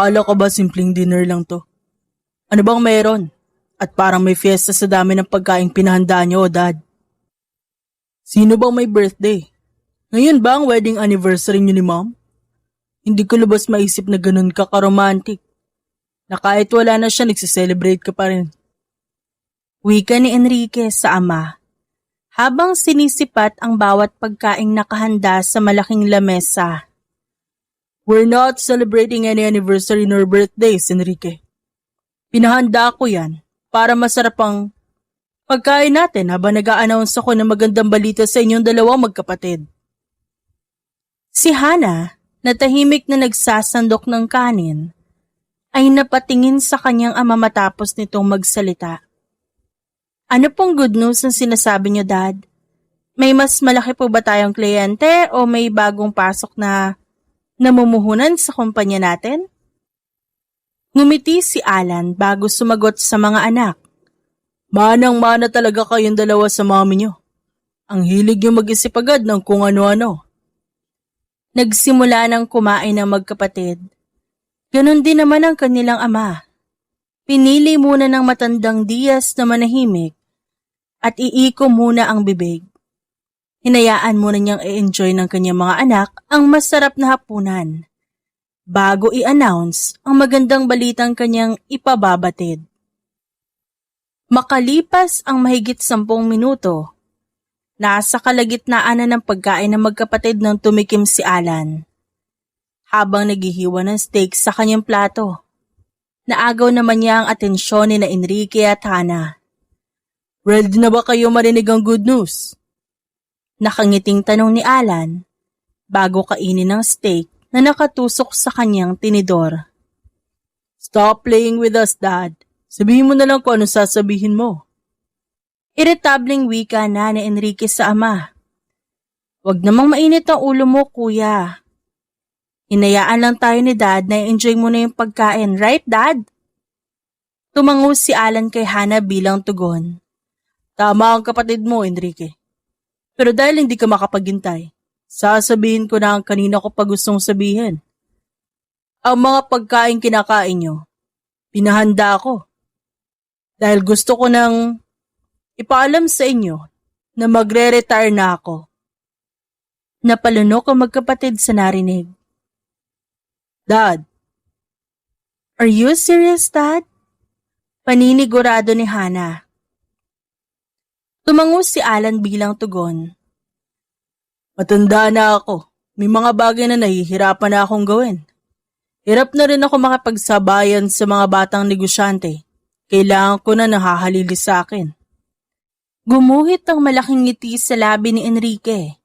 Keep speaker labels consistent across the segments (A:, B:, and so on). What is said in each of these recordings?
A: Akala ko ba simpleng dinner lang to? Ano bang meron? At parang may fiesta sa dami ng pagkaing pinahanda niyo, Dad. Sino bang may birthday? Ngayon ba ang wedding anniversary niyo ni Mom? Hindi ko lubos maisip na ganun ka karomantic. Na kahit wala na siya, nagsiselebrate ka pa rin.
B: Wika ni Enrique sa ama, habang sinisipat ang bawat pagkaing nakahanda sa malaking lamesa.
A: We're not celebrating any anniversary nor birthdays, Enrique. Pinahanda ko yan para masarap ang pagkain natin habang nag-a-announce ako ng magandang balita sa inyong dalawang magkapatid.
B: Si Hana, na tahimik na nagsasandok ng kanin, ay napatingin sa kanyang ama matapos nitong magsalita. Ano pong good news ang sinasabi niyo, Dad? May mas malaki po ba tayong kliyente o may bagong pasok na namumuhunan sa kumpanya natin? Ngumiti si Alan bago sumagot sa mga anak.
A: Manang-mana talaga kayong dalawa sa mami niyo. Ang hilig niyo mag-isip agad ng kung ano-ano.
B: Nagsimula ng kumain ng magkapatid. Ganon din naman ang kanilang ama. Pinili muna ng matandang Diaz na manahimik at iiko muna ang bibig. Hinayaan muna niyang i-enjoy ng kanyang mga anak ang masarap na hapunan bago i-announce ang magandang balitang kanyang ipababatid. Makalipas ang mahigit 10 minuto, nasa kalagitnaan na ng pagkain ng magkapatid nang tumikim si Alan. Habang naghihiwa ng steak sa kanyang plato, naagaw naman niya ang atensyon ni na Enrique at Hana.
A: Ready na ba kayo marinig ang good news?
B: Nakangiting tanong ni Alan bago kainin ng steak na nakatusok sa kanyang tinidor.
A: Stop playing with us, Dad. Sabihin mo na lang kung ano sasabihin mo.
B: Iritableng wika na ni Enrique sa ama. Huwag namang mainit ang ulo mo, kuya. Hinayaan lang tayo ni Dad na enjoy mo na yung pagkain, right, Dad? Tumango si Alan kay Hana bilang tugon.
A: Tama ang kapatid mo, Enrique. Pero dahil hindi ka makapaghintay, sasabihin ko na ang kanina ko pa gustong sabihin. Ang mga pagkain kinakain nyo, pinahanda ko. Dahil gusto ko nang ipaalam sa inyo na magre-retire na ako.
B: Napalunok ang magkapatid sa narinig.
A: Dad.
B: Are you serious, Dad? Paninigurado ni Hana. Tumango si Alan bilang tugon.
A: Matanda na ako. May mga bagay na nahihirapan na akong gawin. Hirap na rin ako makapagsabayan sa mga batang negosyante. Kailangan ko na nahahalili sa akin.
B: Gumuhit ang malaking ngiti sa labi ni Enrique,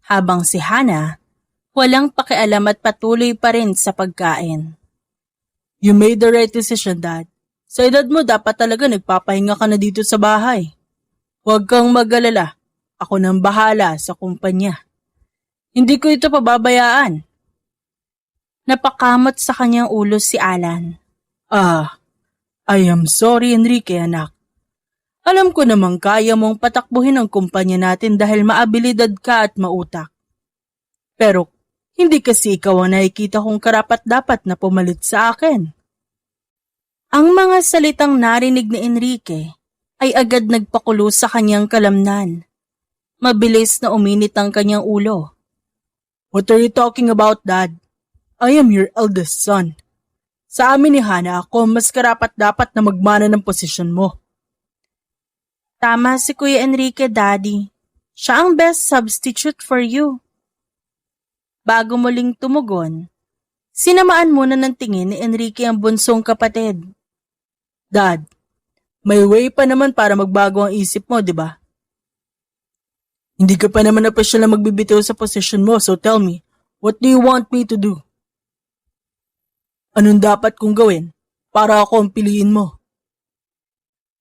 B: habang si Hana walang pakialam at patuloy pa rin sa pagkain.
A: You made the right decision, Dad. Sa edad mo, dapat talaga nagpapahinga ka na dito sa bahay. Huwag kang mag-alala. Ako nang bahala sa kumpanya. Hindi ko ito pababayaan.
B: Napakamot sa kanyang ulo si Alan.
A: I am sorry, Enrique, anak. Alam ko namang kaya mong patakbuhin ang kumpanya natin dahil maabilidad ka at mautak. Pero hindi kasi ikaw ang nakikita kong karapat-dapat na pumalit sa akin.
B: Ang mga salitang narinig ni Enrique ay agad nagpakulo sa kanyang kalamnan. Mabilis na uminit ang kanyang ulo.
A: What are you talking about, Dad? I am your eldest son. Sa amin ni Hana, ako mas karapat-dapat na magmana ng posisyon mo.
B: Tama si Kuya Enrique, Daddy. Siya ang best substitute for you. Bago muling tumugon, sinamaan muna ng tingin ni Enrique ang bunsong kapatid.
A: Dad, may way pa naman para magbago ang isip mo, di ba? Hindi ka pa naman napasyal na magbibitaw sa posisyon mo, so tell me, what do you want me to do? Anong dapat kong gawin para ako ang piliin mo?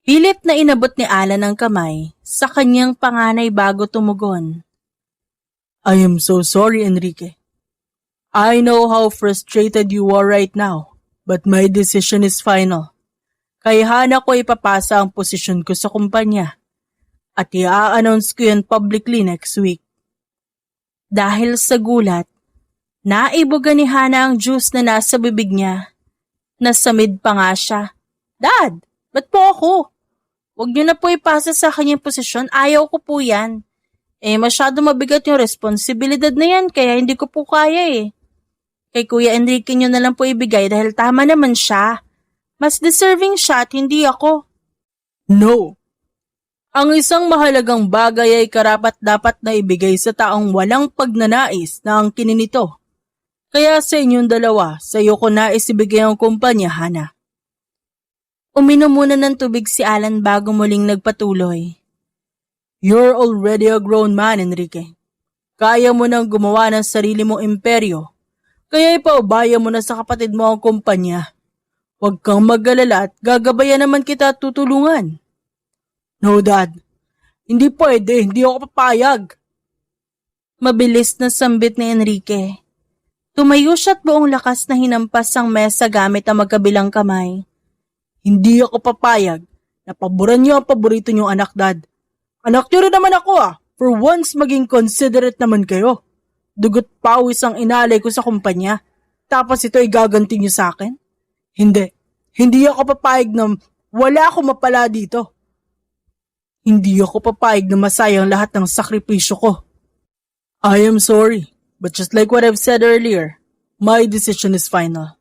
B: Pilit na inabot ni Alan ang kamay sa kanyang panganay bago tumugon.
A: I am so sorry, Enrique. I know how frustrated you are right now, but my decision is final. Kay Hana ko ipapasa ang posisyon ko sa kumpanya at i-a-announce ko yan publicly next week.
B: Dahil sa gulat, naibuga ni Hana ang juice na nasa bibig niya Nasamid pa nga siya. Dad, ba't po ako? Huwag niyo na po ipasa sa kanyang posisyon, ayaw ko po yan. Masyado mabigat yung responsibilidad na yan, kaya hindi ko po kaya eh. Kay Kuya Enrique niyo na lang po ibigay dahil tama naman siya. Mas deserving siya at hindi ako.
A: No. Ang isang mahalagang bagay ay karapat-dapat na ibigay sa taong walang pagnanais na ang kininito. Kaya sa inyong dalawa, sa iyo ko nais ibigay ang kumpanya, Hana.
B: Uminom muna ng tubig si Alan bago muling nagpatuloy.
A: You're already a grown man, Enrique. Kaya mo nang gumawa ng sarili mong imperyo. Kaya ipaubaya mo na sa kapatid mo ang kumpanya. Huwag kang mag-alala at gagabayan naman kita at tutulungan. No, Dad. Hindi pwede. Hindi ako papayag.
B: Mabilis na sambit ni Enrique. Tumayo siya at buong lakas na hinampas ang mesa gamit ang magkabilang kamay.
A: Hindi ako papayag na paboran niyo ang paborito niyong anak, Dad. Anak niyo rin naman ako For once maging considerate naman kayo. Dugot pawis ang inalay ko sa kumpanya. Tapos ito ay gaganti niyo sa akin? Hindi. Hindi ako papayag na wala akong mapala dito. Hindi ako papayag na masayang lahat ng sakripisyo ko. I am sorry, but just like what I've said earlier, my decision is final.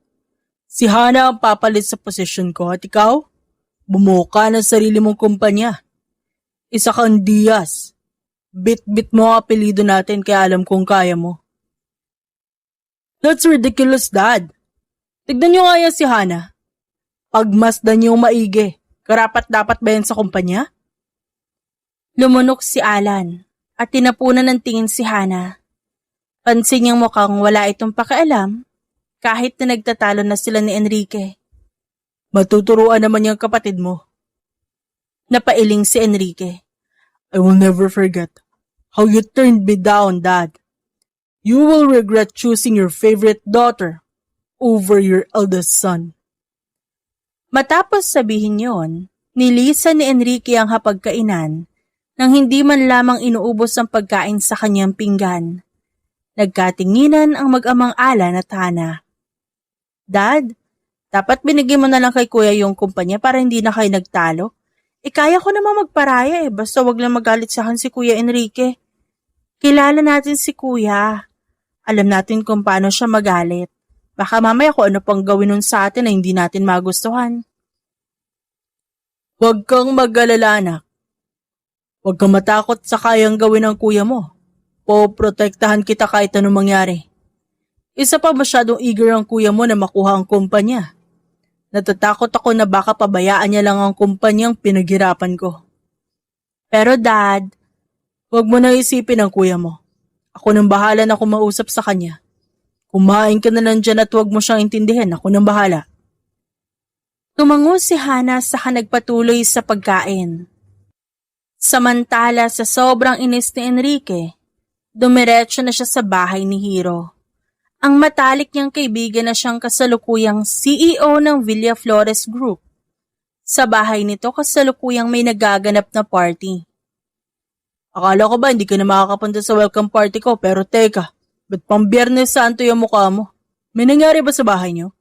A: Si Hana ang papalit sa posisyon ko at ikaw, bumuo ka ng sarili mong kumpanya. Isa kang Diaz. Bit-bit mo ang apelido natin kaya alam kong kaya mo. That's ridiculous, Dad. Tignan niyo nga yan si Hana. Pagmasdan niyo maigi. Karapat-dapat ba yan sa kumpanya?
B: Lumunok si Alan at tinapunan ng tingin si Hana. Pansin niyang mukhang wala itong pakialam kahit na nagtatalo na sila ni Enrique.
A: Matuturuan naman yung kapatid mo.
B: Napailing si Enrique.
A: I will never forget how you turned me down, Dad. You will regret choosing your favorite daughter over your eldest son.
B: Matapos sabihin yon, nilisan ni Enrique ang hapagkainan nang hindi man lamang inuubos ang pagkain sa kanyang pinggan. Nagkatinginan ang mag-amang Alan at Hana. Dad, dapat binigay mo na lang kay Kuya yung kumpanya para hindi na kayo nagtalo. Kaya ko naman magparaya basta wag lang magalit sa akin si Kuya Enrique. Kilala natin si Kuya. Alam natin kung paano siya magalit. Baka mamaya kung ano pang gawin nun sa atin na hindi natin magustuhan.
A: Huwag kang mag-alala, anak. Huwag kang matakot sa kayang gawin ng kuya mo. Poprotektahan kita kahit anong mangyari. Isa pa masyadong eager ang kuya mo na makuha ang kumpanya. Natatakot ako na baka pabayaan niya lang ang kumpanyang pinaghirapan ko.
B: Pero Dad,
A: huwag mo na isipin ang kuya mo. Ako nang bahala na kumausap sa kanya. Kumain ka na lang dyan at huwag mo siyang intindihin. Ako nang bahala.
B: tumango si Hana saka nagpatuloy sa pagkain. Samantala sa sobrang inis ni Enrique, dumiretso na siya sa bahay ni Hiro. Ang matalik niyang kaibigan na siyang kasalukuyang CEO ng Villa Flores Group. Sa bahay nito kasalukuyang may nagaganap na party.
A: Akala ko ba hindi ka na makakapunta sa welcome party ko pero teka, ba't pang Biyernes Santo yung mukha mo? May nangyari ba sa bahay niyo?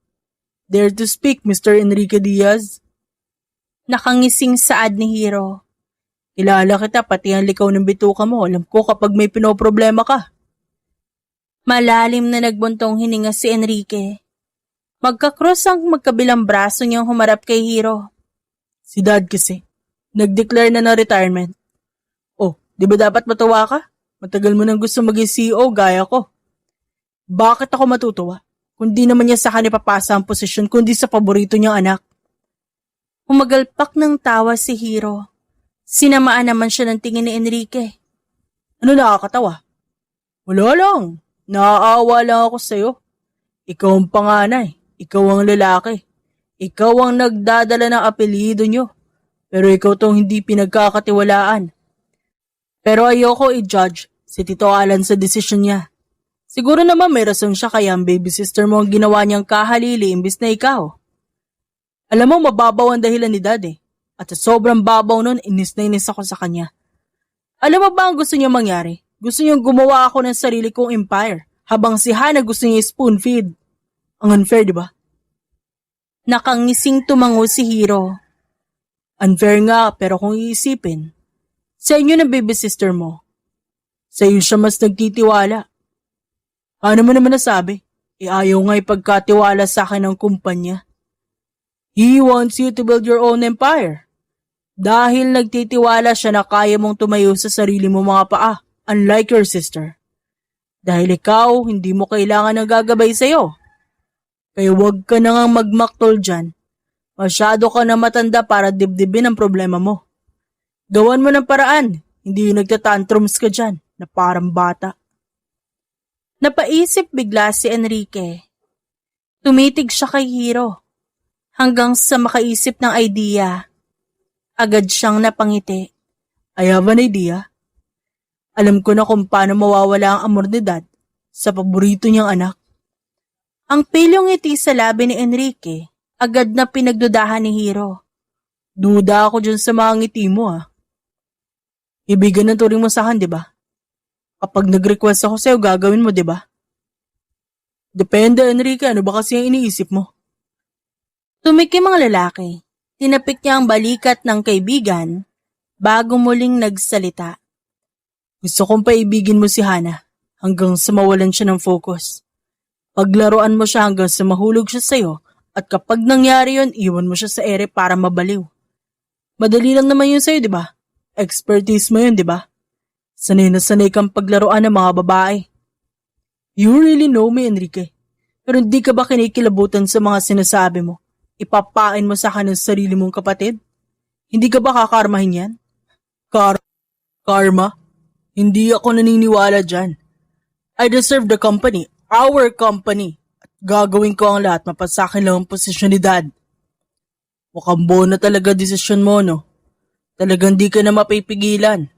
A: Dare to speak, Mr. Enrique Diaz?
B: Nakangising saad ni Hiro.
A: Kilala kita pati ang likaw ng bituka mo. Alam ko kapag may pinoproblema ka.
B: Malalim na nagbuntong hininga si Enrique. Magkakross ang magkabilang braso niyang humarap kay Hiro.
A: Si Dad kasi, nag-declare na ng retirement. Oh, di ba dapat matuwa ka? Matagal mo nang gusto maging CEO gaya ko. Bakit ako matutuwa? Kundi naman niya sa kanya papasa ang posisyon kundi sa paborito niyang anak.
B: Umagalpak ng tawa si Hiro. Sinamaan naman siya ng tingin ni Enrique.
A: Ano nakakatawa? Wala lang. Naaawa lang ako sa'yo. Ikaw ang panganay. Ikaw ang lalaki. Ikaw ang nagdadala ng apelyido niyo. Pero ikaw tong hindi pinagkakatiwalaan. Pero ayoko i-judge si Tito Alan sa desisyon niya. Siguro naman may rason siya kaya ang baby sister mo ang ginawa niyang kahalili imbis na ikaw. Alam mo, mababaw ang dahilan ni Dad eh. At sa sobrang babaw nun, inis na inis ako sa kanya. Alam mo ba ang gusto niya mangyari? Gusto niyang gumawa ako ng sarili kong empire, habang si Hana gusto niya spoon feed. Ang unfair, di ba?
B: Nakangising tumango si Hiro.
A: Unfair nga pero kung iisipin, sa inyo na baby sister mo. Sa iyo siya mas nagtitiwala. Ano mo naman nasabi? Ayaw nga ipagkatiwala sa akin ng kumpanya. He wants you to build your own empire. Dahil nagtitiwala siya na kaya mong tumayo sa sarili mo mga paa, unlike your sister. Dahil ikaw, hindi mo kailangan ng gagabay sa'yo. Kaya huwag ka na nga magmaktol dyan. Masyado ka na matanda para dibdibin ang problema mo. Gawan mo ng paraan, hindi yung nagtatantrums ka dyan na parang bata.
B: Napaisip bigla si Enrique. Tumitig siya kay Hiro. Hanggang sa makaisip ng idea. Agad siyang napangiti.
A: I have an idea. Alam ko na kung paano mawawala ang amor ni Dad sa paborito niyang anak.
B: Ang pilyong ngiti sa labi ni Enrique, agad na pinagdudahan ni Hiro.
A: Duda ako dyan sa mga ngiti mo Ibigan ng turing mo sa akin, di ba? Kapag nag-request ako sa'yo, gagawin mo, di ba? Depende, Enrique, ano ba kasi ang iniisip mo?
B: Tumikim ang lalaki. Tinapik niya ang balikat ng kaibigan bago muling nagsalita.
A: Gusto kong paibigin mo si Hana hanggang sa mawalan siya ng focus. Paglaruan mo siya hanggang sa mahulog siya sa'yo at kapag nangyari yon, iwan mo siya sa ere para mabaliw. Madali lang naman yun sa'yo, di ba? Expertise mo yun, di ba? Sanay na sanay kang paglaruan ng mga babae. You really know me, Enrique. Pero hindi ka ba kinikilabutan sa mga sinasabi mo? Ipapain mo sa akin ang sarili mong kapatid? Hindi ka ba kakarmahin yan? Karma? Hindi ako naniniwala dyan. I deserve the company, our company. At gagawin ko ang lahat, mapasakin lang ang posisyon ni Dad. Mukhang buo na talaga desisyon mo, no? Talagang di ka na mapipigilan.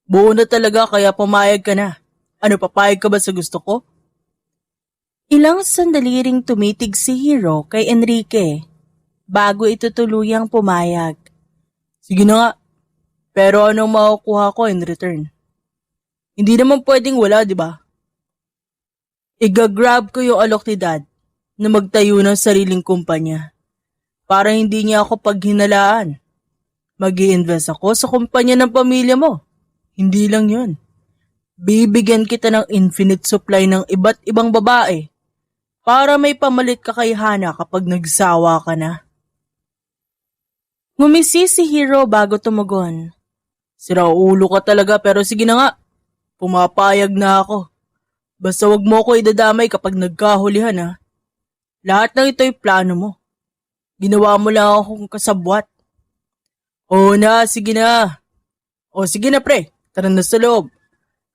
A: Buo na talaga kaya pumayag ka na. Ano, papayag ka ba sa gusto ko?
B: Ilang sandali ring tumitig si Hiro kay Enrique bago ito tuluyang pumayag.
A: Sige na nga, pero anong makukuha ko in return? Hindi naman pwedeng wala, di ba? Igagrab ko yung alok ni Dad na magtayo ng sariling kumpanya para hindi niya ako paghinalaan. Mag-i-invest ako sa kumpanya ng pamilya mo. Hindi lang yun. Bibigyan kita ng infinite supply ng iba't ibang babae para may pamalit ka kay Hana kapag nagsawa ka na.
B: Ngumisi si Hiro bago tumugon.
A: Sira ulo ka talaga pero sige na nga. Pumapayag na ako. Basta wag mo ko idadamay kapag nagkahulihan Lahat ng ito'y plano mo. Ginawa mo lang akong kasabwat. Oo na, sige na. O sige na pre, tara na sa loob.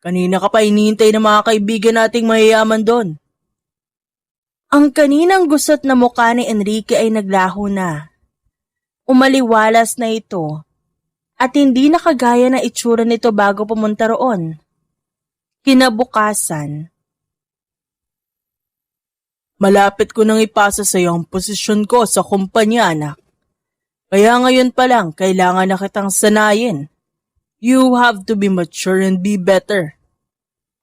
A: Kanina ka pa hinihintay ng mga kaibigan nating mayayaman doon.
B: Ang kaninang gusot na mukha ni Enrique ay naglaho na. Umaliwalas na ito at hindi nakagaya na itsura nito bago pumunta roon. Kinabukasan.
A: Malapit ko nang ipasa sa iyo ang posisyon ko sa kumpanya, anak. Kaya ngayon pa lang, kailangan na kitang sanayin. You have to be mature and be better.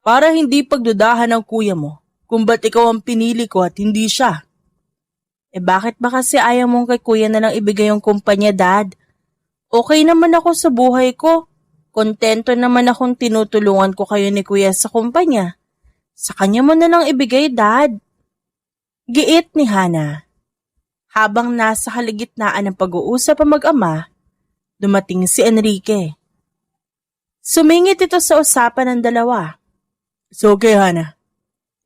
A: Para hindi pagdudahan ng kuya mo kung ba't ikaw ang pinili ko at hindi siya.
B: Bakit ba kasi ayaw mong kay kuya na lang ibigay yung kumpanya, Dad? Okay naman ako sa buhay ko. Kontento naman akong tinutulungan ko kayo ni kuya sa kumpanya. Sa kanya mo na lang ibigay, Dad. Giit ni Hana. Habang nasa kaligitnaan ng pag-uusap ang mag-ama, dumating si Enrique. Sumingit ito sa usapan ng dalawa.
A: It's okay, Hana.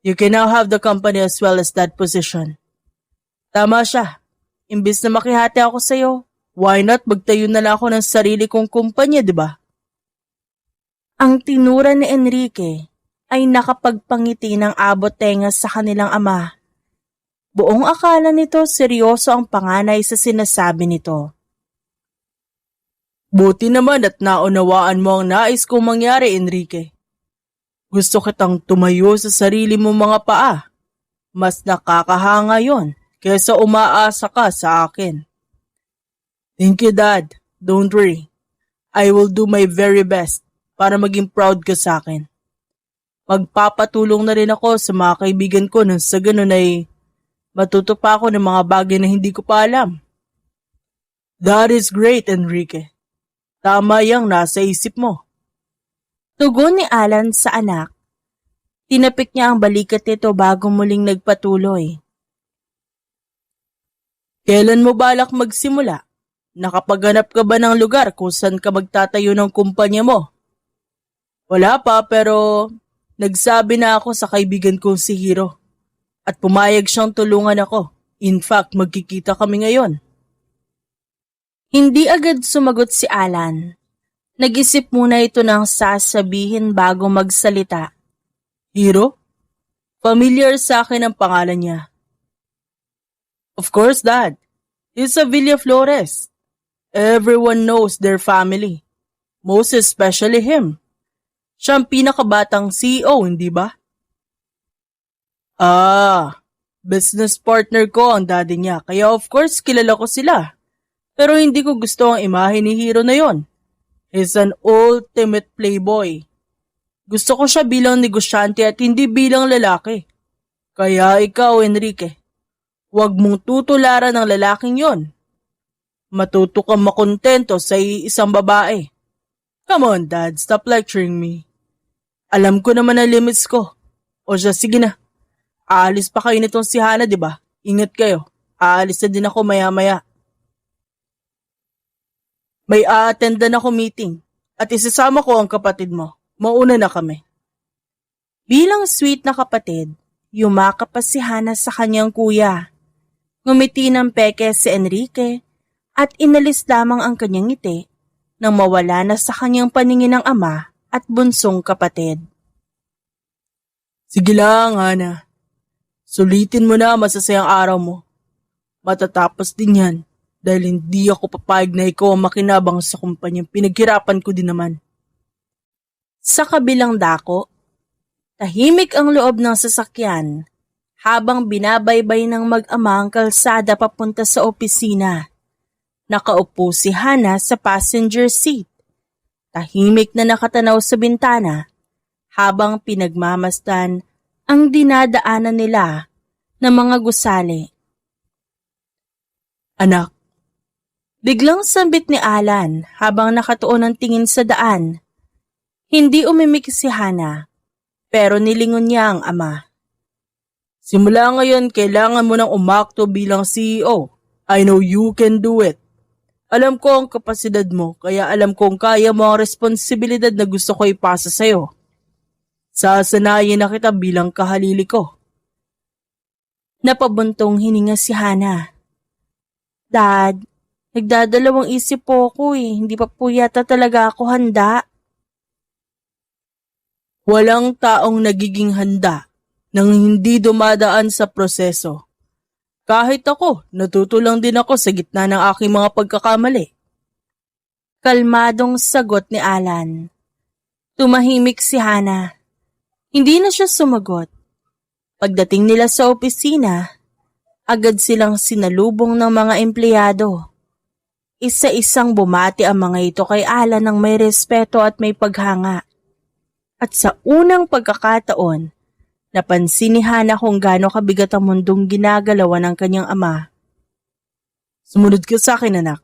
A: You can now have the company as well as that position. Tama siya. Imbis na makihati ako sa'yo, why not magtayo na lang ako ng sarili kong kumpanya, di ba?
B: Ang tinura ni Enrique ay nakapagpangiti ng abot tenga sa kanilang ama. Buong akala nito seryoso ang panganay sa sinasabi nito.
A: Buti naman at naunawaan mo ang nais kong mangyari, Enrique. Gusto kitang tumayo sa sarili mong mga paa. Mas nakakahanga yon kaysa umaasa ka sa akin. Thank you, Dad. Don't worry. I will do my very best para maging proud ka sa akin. Magpapatulong na rin ako sa mga kaibigan ko nang sa ganun ay Matuto pa ako ng mga bagay na hindi ko pa alam. That is great, Enrique. Tama yang nasa isip mo.
B: Tugon ni Alan sa anak. Tinapik niya ang balikat nito bago muling nagpatuloy.
A: Kailan mo balak magsimula? Nakapaghanap ka ba ng lugar kung saan ka magtatayo ng kumpanya mo? Wala pa pero nagsabi na ako sa kaibigan kong si Hiro. At pumayag siyang tulungan ako. In fact, magkikita kami ngayon.
B: Hindi agad sumagot si Alan. Nag-isip muna ito ng sasabihin bago magsalita.
A: Hiro? Familiar sa akin ang pangalan niya. Of course, Dad. He's a Villaflores. Everyone knows their family. Most especially him. Siya ang pinakabatang CEO, hindi ba? Business partner ko ang daddy niya, kaya of course kilala ko sila. Pero hindi ko gusto ang imahe ni Hiro na yon. He's an ultimate playboy. Gusto ko siya bilang negosyante at hindi bilang lalaki. Kaya ikaw, Enrique, huwag mong tutularan ng lalaking yon. Matuto kang makontento sa isang babae. Come on, Dad, stop lecturing me. Alam ko naman ang limits ko. O siya, sige na. Aalis pa kayo nitong si Hana, di ba? Ingat kayo. Aalis na din ako maya-maya. May a-attendan ako meeting at isasama ko ang kapatid mo. Mauna na kami.
B: Bilang sweet na kapatid, yumakap pa si Hana sa kanyang kuya. Ngumiti ng peke si Enrique at inalis lamang ang kanyang ngiti nang mawala na sa kanyang paningin ng ama at bunsong kapatid.
A: Sige lang, Hana. Sulitin mo na masasayang araw mo. Matatapos din yan dahil hindi ako papayag na ikaw ang makinabang sa kumpanyang pinaghirapan ko din naman.
B: Sa kabilang dako, tahimik ang loob ng sasakyan habang binabaybay ng mag-ama ang kalsada papunta sa opisina. Nakaupo si Hana sa passenger seat. Tahimik na nakatanaw sa bintana habang pinagmamasdan ang dinadaanan nila ng mga gusali.
A: Anak,
B: Biglang sambit ni Alan habang nakatuon ang tingin sa daan. Hindi umimik si Hana, pero nilingon niya ang ama.
A: simula ngayon kailangan mo nang umakto bilang CEO. I know you can do it. Alam ko ang kapasidad mo, kaya alam kong kaya mo ang responsibilidad na gusto ko ipasa sa'yo. Sasanayin na kita bilang kahalili ko.
B: Napabuntong hininga si Hana. Dad, nagdadalawang isip po ako Hindi pa po yata talaga ako handa.
A: Walang taong nagiging handa nang hindi dumadaan sa proseso. Kahit ako, natuto lang din ako sa gitna ng aking mga pagkakamali.
B: Kalmadong sagot ni Alan. Tumahimik si Hana. Hindi na siya sumagot. Pagdating nila sa opisina, agad silang sinalubong ng mga empleyado. Isa-isang bumati ang mga ito kay Alan ng may respeto at may paghanga. At sa unang pagkakataon, napansin ni Hana kung gaano kabigat ang mundong ginagalawan ng kanyang ama.
A: Sumunod ka sa akin, anak.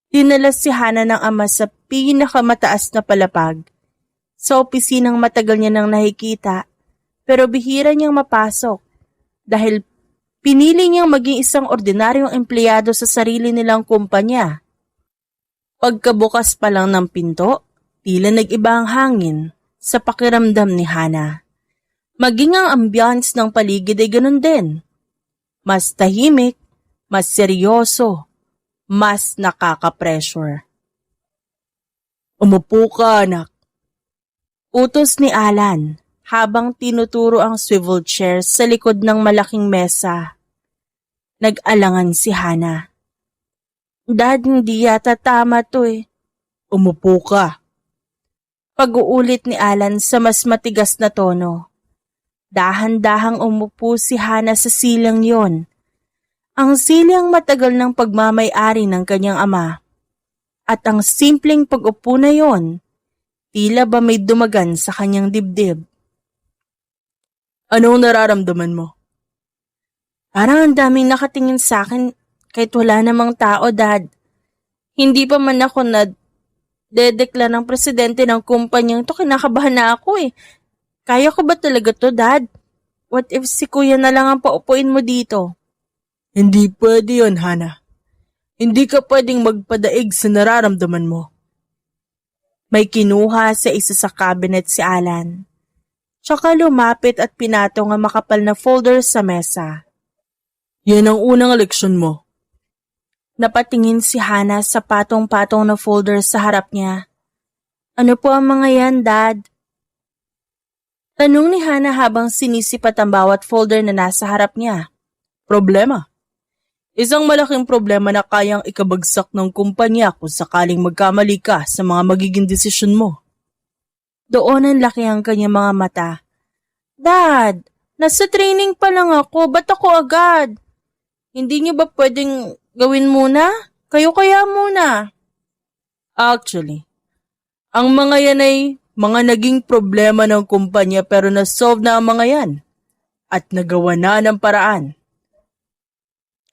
B: Dinala si Hana ng ama sa pinakamataas na palapag. Sa opisinang matagal niya nang nakikita, pero bihira niyang mapasok dahil pinili niyang maging isang ordinaryong empleyado sa sarili nilang kumpanya. Pagkabukas pa lang ng pinto, tila nag-iba ang hangin sa pakiramdam ni Hana. Maging ang ambiance ng paligid ay ganun din. Mas tahimik, mas seryoso, mas nakaka-pressure.
A: Umupo ka, anak.
B: Utos ni Alan habang tinuturo ang swivel chair sa likod ng malaking mesa. Nag-alangan si Hana. Dad, hindi yata tama to
A: Umupo ka.
B: Pag-uulit ni Alan sa mas matigas na tono. Dahan-dahang umupo si Hana sa silang yon. Ang silang matagal ng pagmamay-ari ng kanyang ama. At ang simpleng pag-upo na yon, tila ba may dumagan sa kanyang dibdib.
A: Anong nararamdaman mo?
B: Parang ang daming nakatingin sa akin kahit wala namang tao, Dad. Hindi pa man ako dedeklar ng presidente ng kumpanyang to, kinakabahan na ako eh. Kaya ko ba talaga to, Dad? What if si Kuya na lang ang paupuin mo dito?
A: Hindi pwede yun, Hana. Hindi ka pwedeng magpadaig sa nararamdaman mo.
B: May kinuha sa isa sa cabinet si Alan. Tsaka lumapit at pinatong ang makapal na folder sa mesa.
A: Yan ang unang leksyon mo.
B: Napatingin si Hana sa patong-patong na folder sa harap niya. Ano po ang mga yan, Dad? Tanong ni Hana habang sinisipat ang bawat folder na nasa harap niya.
A: Problema. Isang malaking problema na kayang ikabagsak ng kumpanya kung sakaling magkamali ka sa mga magiging desisyon mo.
B: Doon ang laki ang kanyang mga mata. Dad, nasa training pa lang ako, ba't ako agad? Hindi niyo ba pwedeng gawin muna? Kayo kaya muna.
A: Actually, ang mga yan ay mga naging problema ng kumpanya pero na-solve na ang mga yan at nagawa na ng paraan.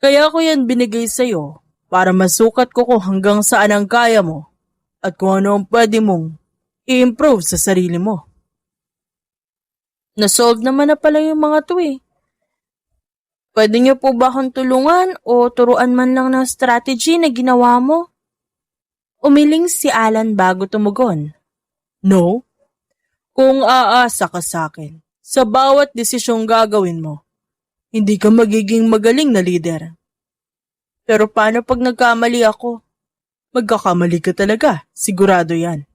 A: Kaya ko yan binigay sa'yo para masukat ko kung hanggang saan ang kaya mo at kung ano ang pwede mong i-improve sa sarili mo.
B: Na-solve naman na pala yung mga to eh. Pwede niyo po ba akong tulungan o turuan man lang ng strategy na ginawa mo? Umiling si Alan bago tumugon.
A: No? Kung aasa ka sa akin, sa bawat desisyong gagawin mo, hindi ka magiging magaling na leader. Pero paano pag nagkamali ako? Magkakamali ka talaga, sigurado yan.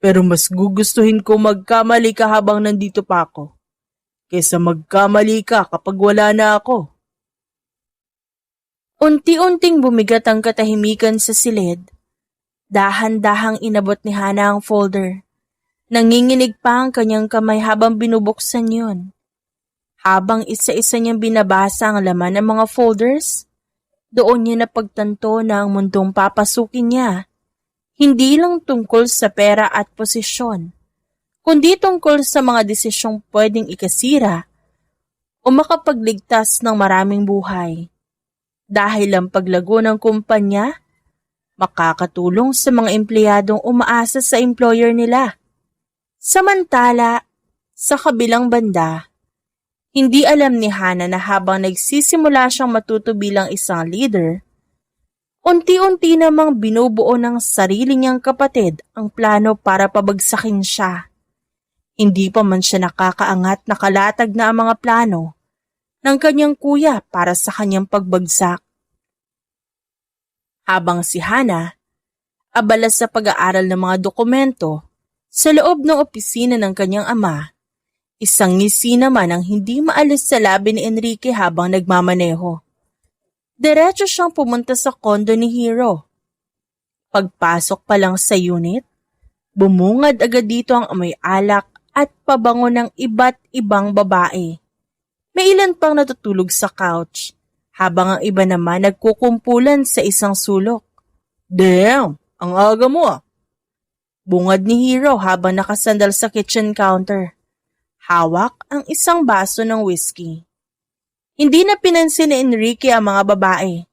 A: Pero mas gugustuhin ko magkamali ka habang nandito pa ako, kaysa magkamali ka kapag wala na ako.
B: Unti-unting bumigat ang katahimikan sa silid. Dahan-dahang inabot ni Hana ang folder. Nanginginig pa ang kanyang kamay habang binubuksan yun. Habang isa-isa niyang binabasa ang laman ng mga folders, doon niya napagtanto na ang mundong papasukin niya, hindi lang tungkol sa pera at posisyon, kundi tungkol sa mga desisyong pwedeng ikasira o makapagligtas ng maraming buhay. Dahil ang paglago ng kumpanya, makakatulong sa mga empleyadong umaasa sa employer nila. Samantala, sa kabilang banda, hindi alam ni Hana na habang nagsisimula siyang matuto bilang isang leader, unti-unti namang binubuo ng sarili niyang kapatid ang plano para pabagsakin siya. Hindi pa man siya nakakaangat na kalatag na ang mga plano ng kanyang kuya para sa kanyang pagbagsak. Habang si Hana, abala sa pag-aaral ng mga dokumento sa loob ng opisina ng kanyang ama, isang ngisi naman ang hindi maalis sa labi ni Enrique habang nagmamaneho. Diretso siyang pumunta sa kondo ni Hero. Pagpasok pa lang sa unit, bumungad agad dito ang amoy alak at pabango ng iba't ibang babae. May ilan pang natutulog sa couch, habang ang iba naman nagkukumpulan sa isang sulok.
A: Damn, ang aga mo ah.
B: Bungad ni Hero habang nakasandal sa kitchen counter. Hawak ang isang baso ng whiskey. Hindi na pinansin ni Enrique ang mga babae.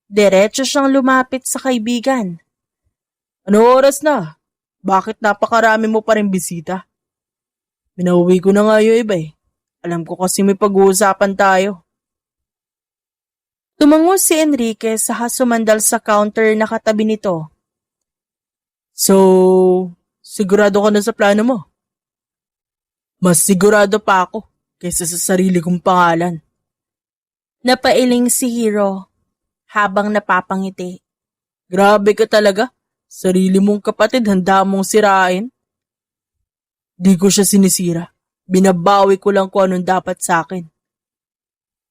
B: Diretso siyang lumapit sa kaibigan.
A: Ano oras na? Bakit napakarami mo pa rin bisita? Pinauwi ko na nga yung iba eh. Alam ko kasi may pag-uusapan tayo.
B: Tumango si Enrique sa sumandal sa counter na katabi nito.
A: So, sigurado ka na sa plano mo? Mas sigurado pa ako kaysa sa sarili kong pangalan.
B: Napailing si Hero habang napapangiti.
A: Grabe ka talaga. Sarili mong kapatid handa mong sirain. Di ko siya sinisira. Binabawi ko lang kung anong dapat sa akin.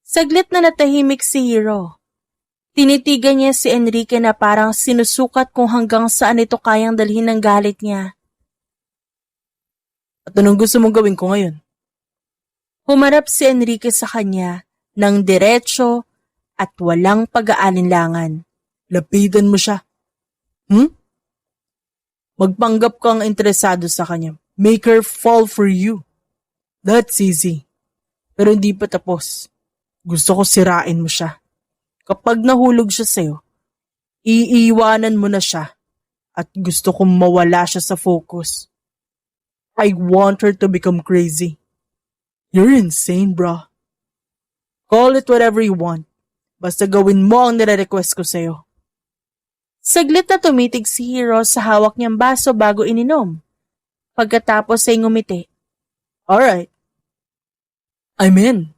B: Saglit na natahimik si Hero. Tinitigan niya si Enrique na parang sinusukat kung hanggang saan ito kayang dalhin ng galit niya.
A: At anong gusto mong gawin ko ngayon?
B: Humarap si Enrique sa kanya ng diretso at walang pag-aalinlangan.
A: Lapitan mo siya. Magpanggap kang interesado sa kanya. Make her fall for you. That's easy. Pero hindi pa tapos. Gusto ko sirain mo siya. Kapag nahulog siya sa'yo, iiwanan mo na siya at gusto kong mawala siya sa focus. I want her to become crazy. You're insane, bro. Call it whatever you want. Basta gawin mo ang nire-request ko sa'yo.
B: Saglit na tumitig si Hiro sa hawak niyang baso bago ininom. Pagkatapos ay ngumiti.
A: Alright. I'm in.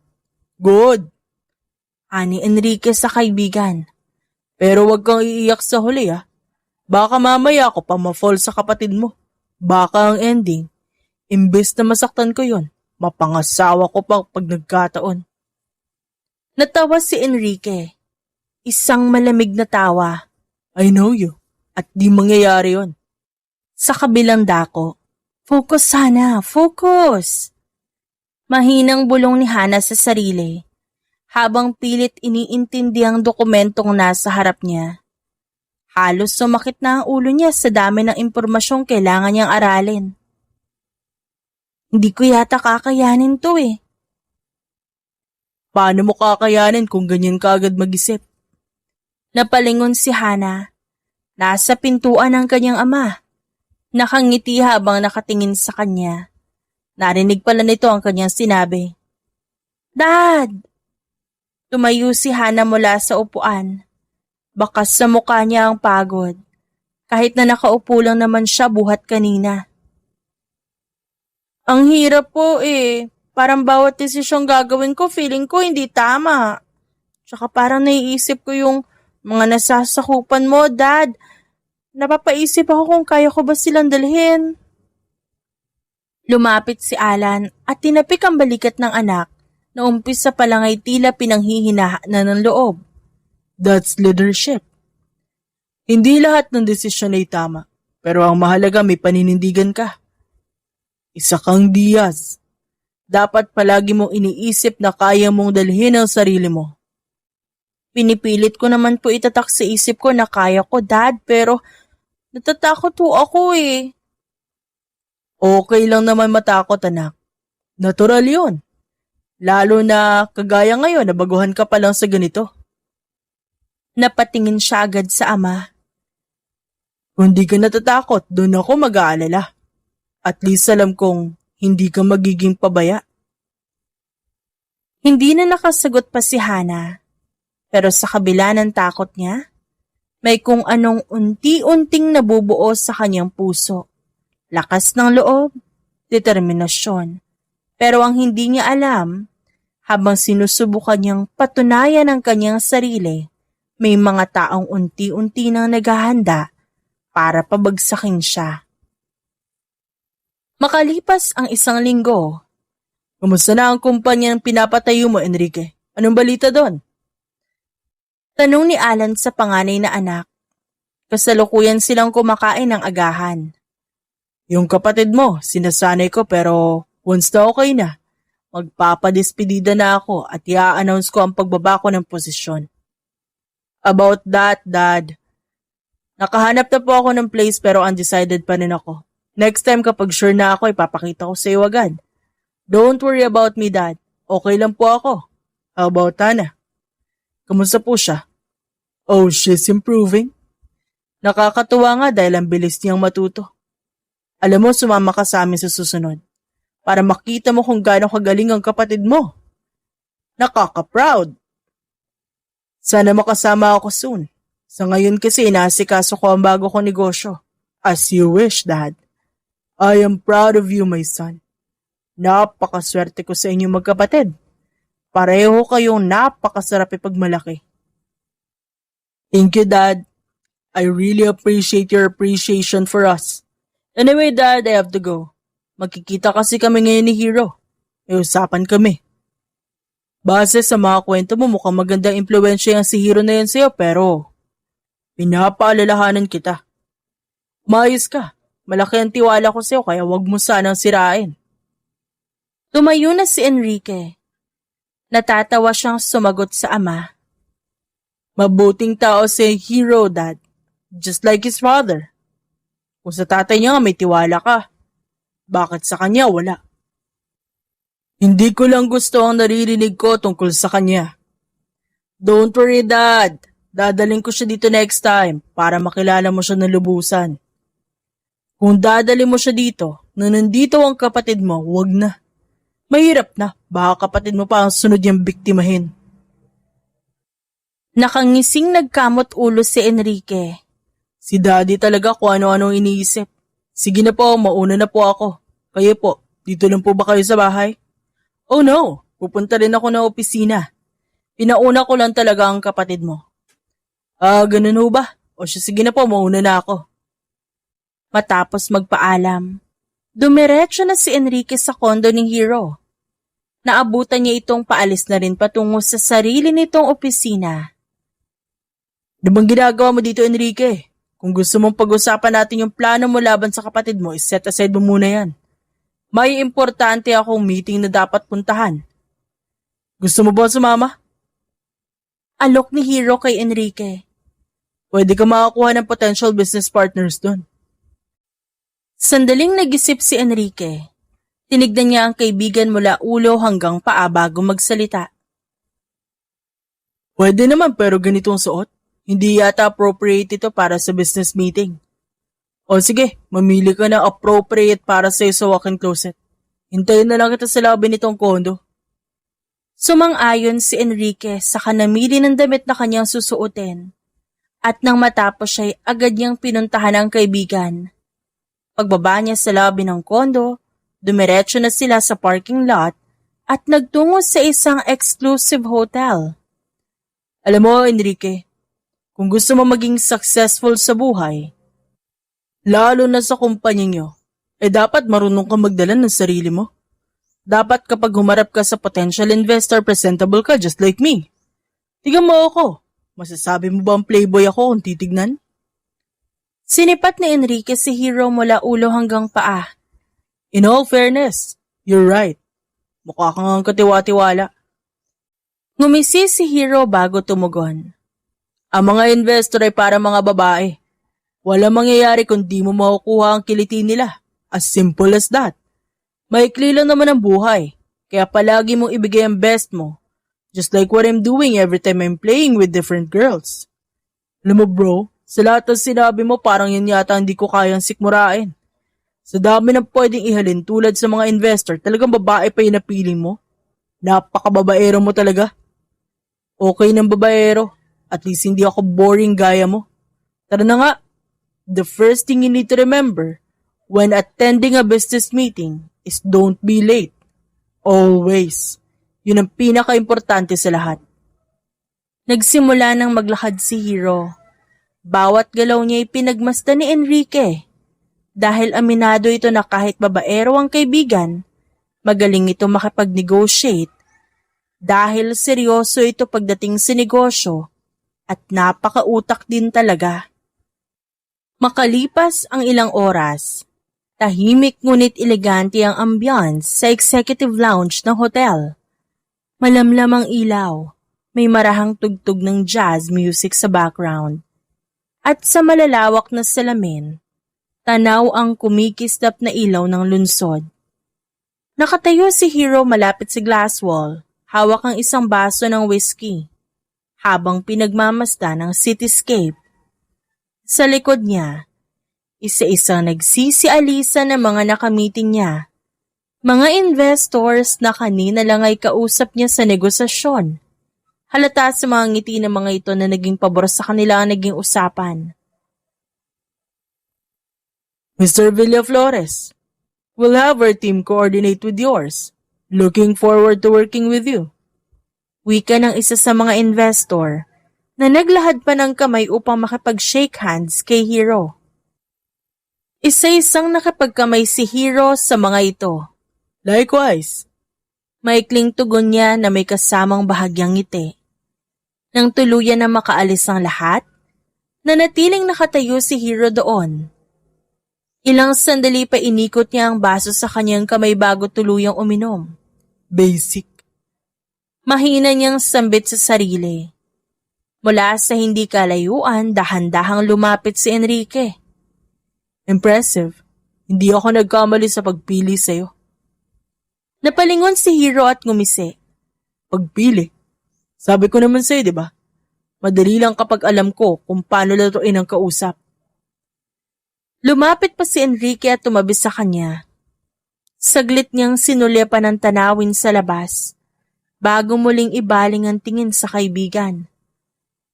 A: Good.
B: Ani Enrique sa kaibigan.
A: Pero wag kang iiyak sa huli Baka mamaya ako pa ma-fall sa kapatid mo. Baka ang ending, imbes na masaktan ko yon, mapangasawa ko pa pag nagkataon.
B: Natawa si Enrique. Isang malamig na tawa.
A: I know you. At di mangyayari yon.
B: Sa kabilang dako. Focus sana, focus! Mahinang bulong ni Hana sa sarili, habang pilit iniintindi ang dokumentong nasa harap niya. Halos sumakit na ang ulo niya sa dami ng impormasyong kailangan niyang aralin. Hindi ko yata kakayanin to
A: Paano mo kakayanin kung ganyan ka agad mag-isip?
B: Napalingon si Hana. Nasa pintuan ng kanyang ama. Nakangiti habang nakatingin sa kanya. Narinig pala nito ang kanyang sinabi. Dad! Tumayo si Hana mula sa upuan. Bakas sa mukha niya ang pagod. Kahit na nakaupo lang naman siya buhat kanina. Ang hirap po Parang bawat desisyong gagawin ko, feeling ko hindi tama. Tsaka parang naiisip ko yung mga nasasakupan mo, Dad. Napapaisip ako kung kaya ko ba silang dalhin. Lumapit si Alan at tinapik ang balikat ng anak na umpisa pa lang ay tila pinanghihinaan na ng loob.
A: That's leadership. Hindi lahat ng desisyon ay tama, pero ang mahalaga may paninindigan ka. Isa kang Diaz. Dapat palagi mong iniisip na kaya mong dalhin ang sarili mo.
B: Pinipilit ko naman po itatak sa isip ko na kaya ko, Dad, pero natatakot po ako
A: Okay lang naman matakot, anak. Natural yun. Lalo na kagaya ngayon na baguhan ka pa lang sa ganito.
B: Napatingin siya agad sa ama.
A: Kung di ka natatakot, doon ako mag-aalala. At least alam kong hindi ka magiging pabaya.
B: Hindi na nakasagot pa si Hana. Pero sa kabila ng takot niya, may kung anong unti-unting nabubuo sa kanyang puso. Lakas ng loob, determinasyon. Pero ang hindi niya alam, habang sinusubukan niyang patunayan ang kanyang sarili, may mga taong unti-unti nang naghahanda para pabagsakin siya. Makalipas ang isang linggo.
A: Kumusta na ang kumpanya ng pinapatayo mo, Enrique? Anong balita doon?
B: Tanong ni Alan sa panganay na anak. Kasalukuyan silang kumakain ng agahan.
A: Yung kapatid mo, sinasanay ko pero once na okay na, magpapadespedida na ako at i-announce ko ang pagbaba ko ng posisyon. About that, Dad. Nakahanap na po ako ng place pero undecided pa rin ako. Next time kapag sure na ako, ipapakita ko sa iyo agad. Don't worry about me, Dad. Okay lang po ako. How about Hana? Kamusta po siya? Oh, she's improving. Nakakatuwa nga dahil ang bilis niyang matuto. Alam mo, sumama ka sa amin sa susunod para makita mo kung gaano kagaling ang kapatid mo. Nakaka-proud. Sana makasama ako soon. Sa ngayon kasi inaasikaso ko ang bago kong negosyo. As you wish, Dad. I am proud of you, my son. Napakaswerte ko sa inyo magkapatid. Pareho kayong napakasarap ipagmalaki. Thank you, Dad. I really appreciate your appreciation for us. Anyway, Dad, I have to go. Magkikita kasi kami ngayon ni Hiro. May usapan kami. Base sa mga kwento mo, mukhang magandang impluwensya yung si Hiro na yan sa'yo, pero pinapaalalahanan kita. Umayos ka. Malaki ang tiwala ko sa'yo kaya wag mo sanang sirain.
B: Tumayo na si Enrique. Natatawa siyang sumagot sa ama.
A: Mabuting tao si Hiro, Dad. Just like his father. Kung sa tatay niya nga may tiwala ka, bakit sa kanya wala? Hindi ko lang gusto ang naririnig ko tungkol sa kanya. Don't worry, Dad. Dadaling ko siya dito next time para makilala mo siya ng lubusan. Kung dadali mo siya dito, na nandito ang kapatid mo, wag na. Mahirap na, baka kapatid mo pa ang sunod niyang biktimahin.
B: Nakangising nagkamot ulo si Enrique.
A: Si Daddy talaga kung ano-anong iniisip. Sige na po, mauna na po ako. Kayo po, dito lang po ba kayo sa bahay? Oh no, pupunta rin ako ng opisina. Pinauna ko lang talaga ang kapatid mo. Ganun ho ba? O siya, sige na po, mauna na ako.
B: Matapos magpaalam, dumiretso na si Enrique sa kondo ni Hero. Naabutan niya itong paalis na rin patungo sa sarili nitong opisina.
A: Ano bang ginagawa mo dito, Enrique? Kung gusto mong pag-usapan natin yung plano mo laban sa kapatid mo, set aside mo muna yan. May importante akong meeting na dapat puntahan. Gusto mo ba sumama?
B: Alok ni Hero kay Enrique.
A: Pwede ka makakuha ng potential business partners doon.
B: Sandaling nag-isip si Enrique. Tinignan niya ang kaibigan mula ulo hanggang paa bago magsalita.
A: Pwede naman pero ganitong suot. Hindi yata appropriate ito para sa business meeting. O sige, mamili ka na appropriate para sa walk-in closet. Hintayin na lang kita sa lobby nitong kondo.
B: Sumang-ayon si Enrique sa kanamili ng damit na kanyang susuotin. At nang matapos siya'y agad niyang pinuntahan ang kaibigan. Pagbaba niya sa lobby ng kondo, dumiretso na sila sa parking lot at nagtungo sa isang exclusive hotel.
A: Alam mo, Enrique, kung gusto mo maging successful sa buhay, lalo na sa kumpanya nyo, dapat marunong ka magdala ng sarili mo. Dapat kapag humarap ka sa potential investor, presentable ka just like me. Tignan mo ako. Masasabi mo ba ang playboy ako kung titignan?
B: Sinipat ni Enrique si Hero mula ulo hanggang paa.
A: In all fairness, you're right. Mukha kang katiwa-tiwala.
B: Ngumisi si Hero bago tumugon.
A: Ang mga investor ay para mga babae. Walang mangyayari kung di mo makukuha ang kiliti nila. As simple as that. Maikli lang naman ang buhay, kaya palagi mong ibigay ang best mo. Just like what I'm doing every time I'm playing with different girls. Alam mo bro, sa lahat ng sinabi mo parang yan yata hindi ko kayang sikmurain. Sa dami ng pwedeng ihalin tulad sa mga investor, talagang babae pa yung napili mo. Napakababaero mo talaga. Okay ng babaero, at least hindi ako boring gaya mo. Tara na nga, the first thing you need to remember when attending a business meeting is don't be late. Always. Yun ang pinaka-importante sa lahat.
B: Nagsimula nang maglakad si Hero. Bawat galaw niya ay pinagmasdan ni Enrique. Dahil aminado ito na kahit babaero ang kaibigan, magaling ito makipag-negotiate. Dahil seryoso ito pagdating sa negosyo at napakautak din talaga. Makalipas ang ilang oras, tahimik ngunit elegante ang ambiance sa executive lounge ng hotel. Malamlam ang ilaw, may marahang tugtog ng jazz music sa background. At sa malalawak na salamin, tanaw ang kumikislap na ilaw ng lunsod. Nakatayo si Hero malapit sa glass wall, hawak ang isang baso ng whiskey, habang pinagmamasdan ng cityscape. Sa likod niya, isa-isang nagsisialisa ng mga nakamiting niya. Mga investors na kanina lang ay kausap niya sa negosasyon. Halata sa mga ngiti ng mga ito na naging pabor sa kanila ang naging usapan.
A: Mr. Villaflores, we'll have our team coordinate with yours. Looking forward to working with you.
B: Wika ng isa sa mga investor na naglahad pa ng kamay upang makipag-shake hands kay Hero. Isa-isang nakipagkamay si Hero sa mga ito.
A: Likewise.
B: Maikling tugon niya na may kasamang bahagyang ngiti. Nang tuluyan na makaalis ang lahat, nanatiling nakatayo si Hero doon. Ilang sandali pa inikot niya ang baso sa kanyang kamay bago tuluyang uminom.
A: Basic.
B: Mahina niyang sambit sa sarili. Mula sa hindi kalayuan, dahan-dahang lumapit si Enrique.
A: Impressive. Hindi ako nagkamali sa pagpili sa'yo.
B: Napalingon si Hero at ngumisi.
A: Pagpili? Sabi ko naman sa'yo, di ba? Madali lang kapag alam ko kung paano laruin ang kausap.
B: Lumapit pa si Enrique at tumabi sa kanya. Saglit niyang sinulyapan ang tanawin sa labas, bago muling ibaling ang tingin sa kaibigan.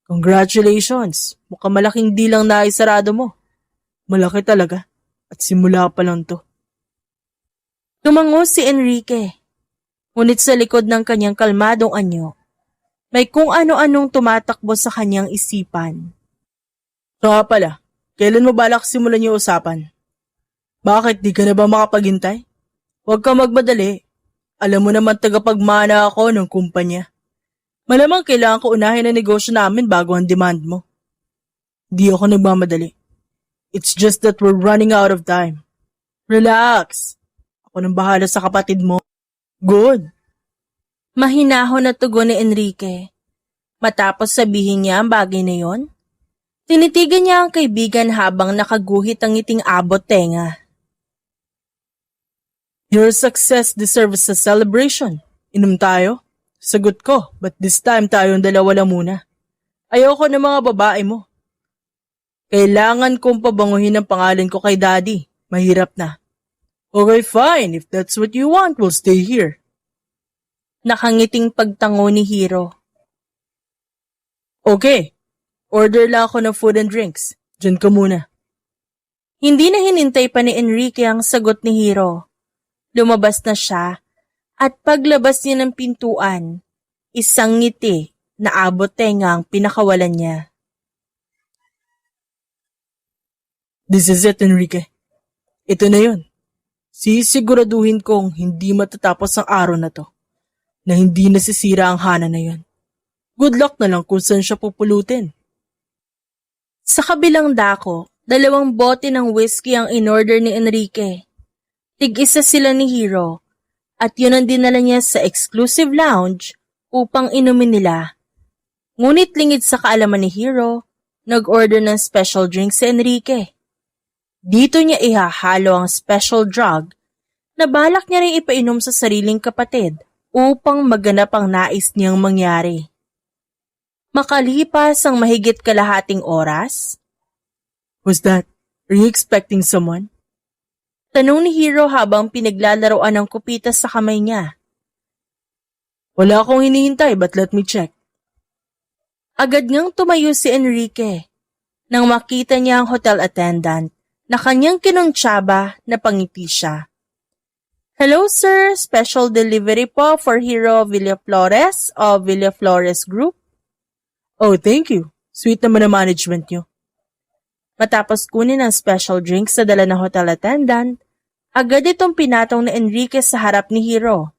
A: Congratulations! Mukhang malaking dilang naisarado mo. Malaki talaga. At simula pa lang to.
B: Tumango si Enrique. Ngunit sa likod ng kanyang kalmadong anyo, may kung ano-anong tumatakbo sa kanyang isipan.
A: So nga pala, kailan mo balak simulan yung usapan? Bakit di ka na ba makapaghintay? Huwag ka magmadali. Alam mo naman tagapagmana ako ng kumpanya. Malamang kailangan ko unahin ang negosyo namin bago ang demand mo. Di ako nagmamadali. It's just that we're running out of time. Relax. Ako nang bahala sa kapatid mo. Good.
B: Mahinahon na tugon ni Enrique. Matapos sabihin niya ang bagay na yon, tinitigan niya ang kaibigan habang nakaguhit ang ngiting abot tenga.
A: Your success deserves a celebration. Inom tayo? Sagot ko, but this time tayong dalawa lang muna. Ayoko ng mga babae mo. Kailangan kong pabanguhin ang pangalan ko kay Daddy. Mahirap na. Okay, fine. If that's what you want, we'll stay here.
B: Nakangiting pagtango ni Hiro.
A: Okay. Order lang ako ng food and drinks. Diyan ka muna.
B: Hindi na hinintay pa ni Enrique ang sagot ni Hiro. Lumabas na siya at paglabas niya ng pintuan, isang ngiti na abot tenga ang pinakawalan niya.
A: This is it, Enrique. Ito na yun. Sisiguraduhin kong hindi matatapos ang araw na to. Na hindi nasisira ang Hana na yun. Good luck na lang kung saan siya pupulutin.
B: Sa kabilang dako, 2 bote ng whiskey ang in-order ni Enrique. Tig-isa sila ni Hiro at yun ang dinala niya sa exclusive lounge upang inumin nila. Ngunit lingid sa kaalaman ni Hiro, nag-order ng special drink si Enrique. Dito niya ihahalo ang special drug na balak niya rin ipainom sa sariling kapatid upang maganap ang nais niyang mangyari. Makalipas ang mahigit kalahating oras,
A: Who's that? Are you expecting someone?
B: tanong ni Hiro habang pinaglalaroan ng kupitas sa kamay niya.
A: Wala akong hinihintay but let me check.
B: Agad ngang tumayo si Enrique nang makita niya ang hotel attendant na kanyang kinuntsaba na pangiti siya. Hello sir, special delivery po for Hiro Villaflores of Villaflores Group.
A: Oh, thank you. Sweet naman ang management niyo.
B: Matapos kunin ang special drink sa dala ng hotel attendant, agad itong pinatong ni Enrique sa harap ni Hiro.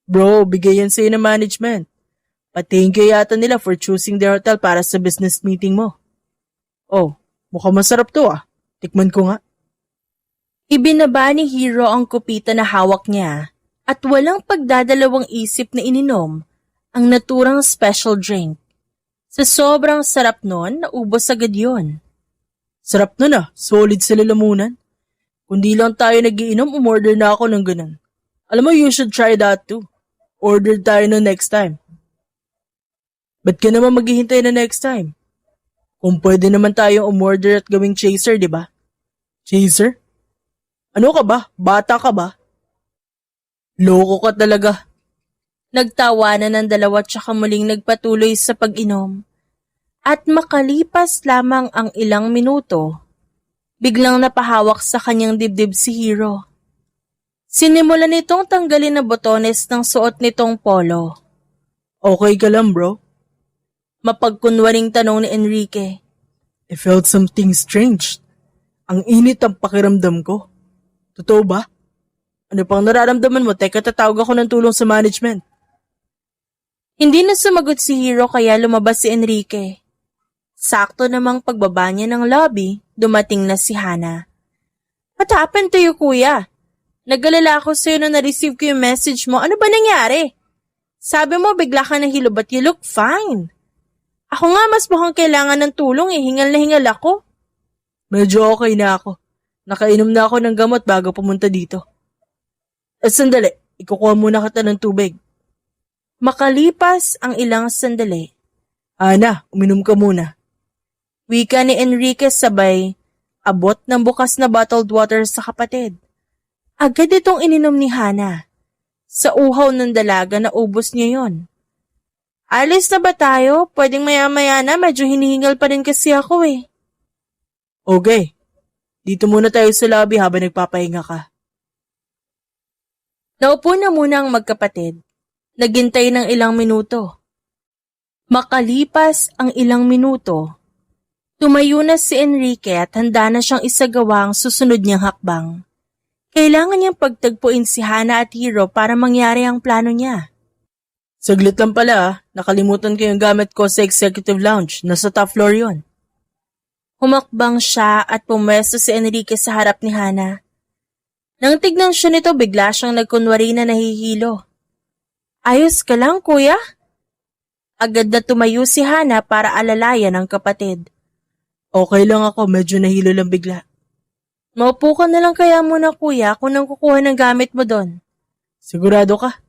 A: Bro, bigay yan sa'yo ng management. Thank you yata nila for choosing their hotel para sa business meeting mo. Oh, mukhang masarap to ah. Tikman ko nga.
B: Ibinaba ni Hiro ang kupita na hawak niya at walang pagdadalawang isip na ininom ang naturang special drink. Sa sobrang sarap nun, naubos agad yun.
A: Sarap nun ah. Solid sa lalamunan. Kundi lang tayo nagiinom, umorder na ako ng ganun. Alam mo, you should try that too. Order tayo no next time. Ba't ka naman maghihintay na next time? Kung pwede naman tayong umorder at gawing chaser, di ba? Chaser? Ano ka ba? Bata ka ba? Loko ka talaga.
B: Nagtawanan ng dalawa tsaka muling nagpatuloy sa pag-inom. At makalipas lamang ang ilang minuto, biglang napahawak sa kanyang dibdib si Hiro. Sinimulan nitong tanggalin ang botones ng suot nitong polo.
A: Okay ka lang, bro?
B: Mapagkunwaring tanong ni Enrique.
A: I felt something strange. Ang init ang pakiramdam ko. Totoo ba? Ano pang nararamdaman mo? Teka, tatawag ako ng tulong sa management.
B: Hindi na sumagot si Hiro kaya lumabas si Enrique. Sakto namang pagbaba niya ng lobby, dumating na si Hana. What happened to you, kuya? Nag-alala ako sa'yo na na-receive ko yung message mo. Ano ba nangyari? Sabi mo bigla ka nahilo but you look fine. Ako nga mas mukhang kailangan ng tulong eh. Hingal na hingal ako.
A: Medyo okay na ako. Nakainom na ako ng gamot bago pumunta dito. Sandali, ikukuha muna kita ng tubig.
B: Makalipas ang ilang sandali,
A: Ana, uminom ka muna.
B: Wika ni Enrique sabay abot ng bukas na bottled water sa kapatid. Agad itong ininom ni Hana. Sa uhaw ng dalaga na ubos niya yon. Alis na ba tayo? Pwedeng maya-maya na, medyo hinihingal pa rin kasi ako eh.
A: Okay, dito muna tayo sa lobby habang nagpapahinga ka.
B: Naupo na muna ang magkapatid. Naghintay ng ilang minuto. Makalipas ang ilang minuto, tumayo na si Enrique at handa na siyang isagawa ang susunod niyang hakbang. Kailangan niyang pagtagpuin si Hana at Hiro para mangyari ang plano niya.
A: Saglit lang pala, nakalimutan ko yung gamit ko sa executive lounge. Nasa top floor yon.
B: Humakbang siya at pumwesto si Enrique sa harap ni Hana. Nang tignan siya nito, bigla siyang nagkunwari na nahihilo. Ayos ka lang, kuya? Agad na tumayo si Hana para alalayan ang kapatid.
A: Okay lang ako, medyo nahilo lang bigla.
B: Maupo ka na lang kaya muna, kuya, kung nang kukuha ng gamit mo doon.
A: Sigurado ka?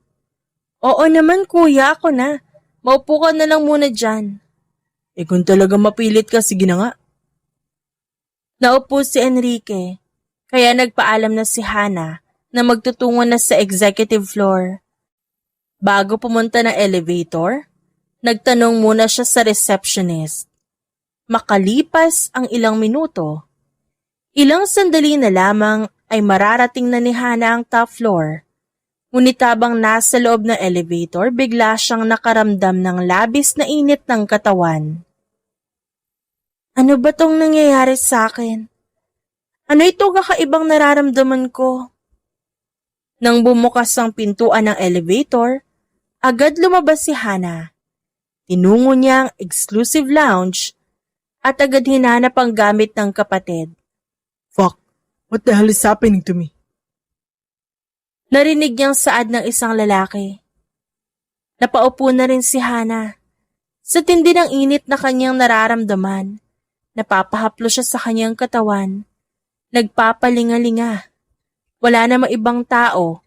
B: Oo naman, kuya, ako na. Maupo ka na lang muna dyan.
A: Kung talaga mapilit ka, sige na nga.
B: Naupo si Enrique, kaya nagpaalam na si Hana na magtutungo na sa executive floor. Bago pumunta ng elevator, nagtanong muna siya sa receptionist. Makalipas ang ilang minuto, ilang sandali na lamang ay mararating na ni Hana ang top floor. Ngunit habang nasa loob ng elevator, bigla siyang nakaramdam ng labis na init ng katawan. Ano ba tong nangyayari sa akin? Ano ito kakaibang nararamdaman ko? Nang bumukas ang pintuan ng elevator, agad lumabas si Hana. Tinungo niya ang exclusive lounge at agad hinanap ang gamit ng kapatid.
A: Fuck, what the hell is happening to me?
B: Narinig niyang saad ng isang lalaki. Napaupo na rin si Hana. Sa tindi ng init na kanyang nararamdaman, napapahaplo siya sa kanyang katawan. Nagpapalinga-linga. Wala namang ibang tao,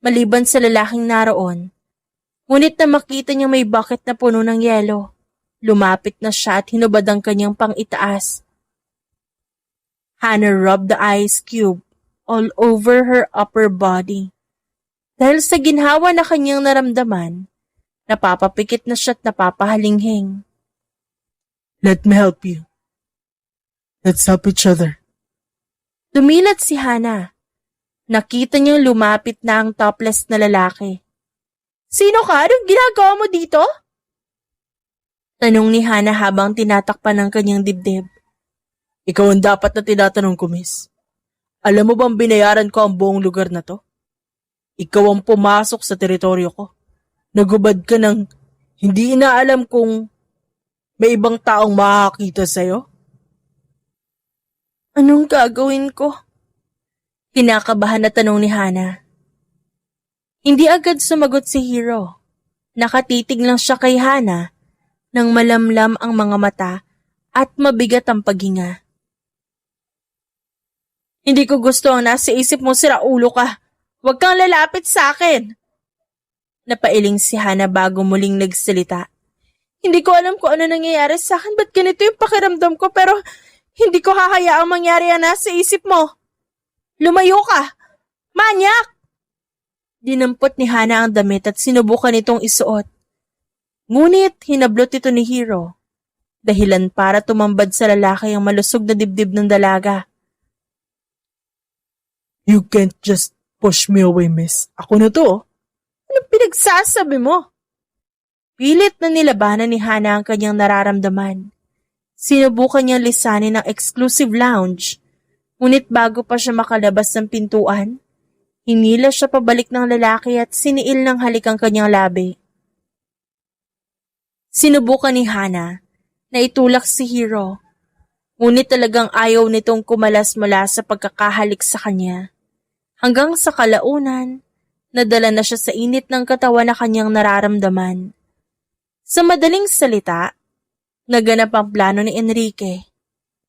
B: maliban sa lalaking naroon. Ngunit na makita niya may bucket na puno ng yelo. Lumapit na siya at hinubad ang kanyang pang-itaas. Hana rubbed the ice cube all over her upper body. Dahil sa ginhawa na kanyang naramdaman, napapapikit na siya at napapahalinghing.
A: Let me help you. Let's help each other.
B: Dumilat si Hana. Nakita niyang lumapit na ang topless na lalaki. Sino ka? Anong ginagawa mo dito? Tanong ni Hana habang tinatakpan ng kanyang dibdib.
A: Ikaw ang dapat na tinatanong ko, miss. Alam mo bang binayaran ko ang buong lugar na to? Ikaw ang pumasok sa teritoryo ko. Nagubad ka ng hindi inaalam kung may ibang taong makakita sa'yo.
B: Anong gagawin ko? Kinakabahan na tanong ni Hana. Hindi agad sumagot si Hiro. Nakatitig lang siya kay Hana nang malamlam ang mga mata at mabigat ang paghinga. Hindi ko gusto ang nasa isip mo, siraulo ka. Huwag kang lalapit sa akin. Napailing si Hana bago muling nagsalita. Hindi ko alam kung ano nangyayari sa akin. Ba't ganito yung pakiramdam ko pero hindi ko hahayaang mangyari ang nasa isip mo. Lumayo ka! Manyak! Dinampot ni Hana ang damit at sinubukan itong isuot. Ngunit hinablot ito ni Hiro. Dahilan para tumambad sa lalaki ang malusog na dibdib ng dalaga.
A: You can't just push me away, miss. Ako na to.
B: Anong pinagsasabi mo? Pilit na nilabanan ni Hana ang kanyang nararamdaman. Sinubukan niyang lisanin ang exclusive lounge. Ngunit bago pa siya makalabas ng pintuan, hinila siya pabalik ng lalaki at siniil ng halik ang kanyang labi. Sinubukan ni Hana na itulak si Hiro. Ngunit talagang ayaw nitong kumalas mula sa pagkakahalik sa kanya. Hanggang sa kalaunan, nadala na siya sa init ng katawan na kanyang nararamdaman. Sa madaling salita, naganap ang plano ni Enrique.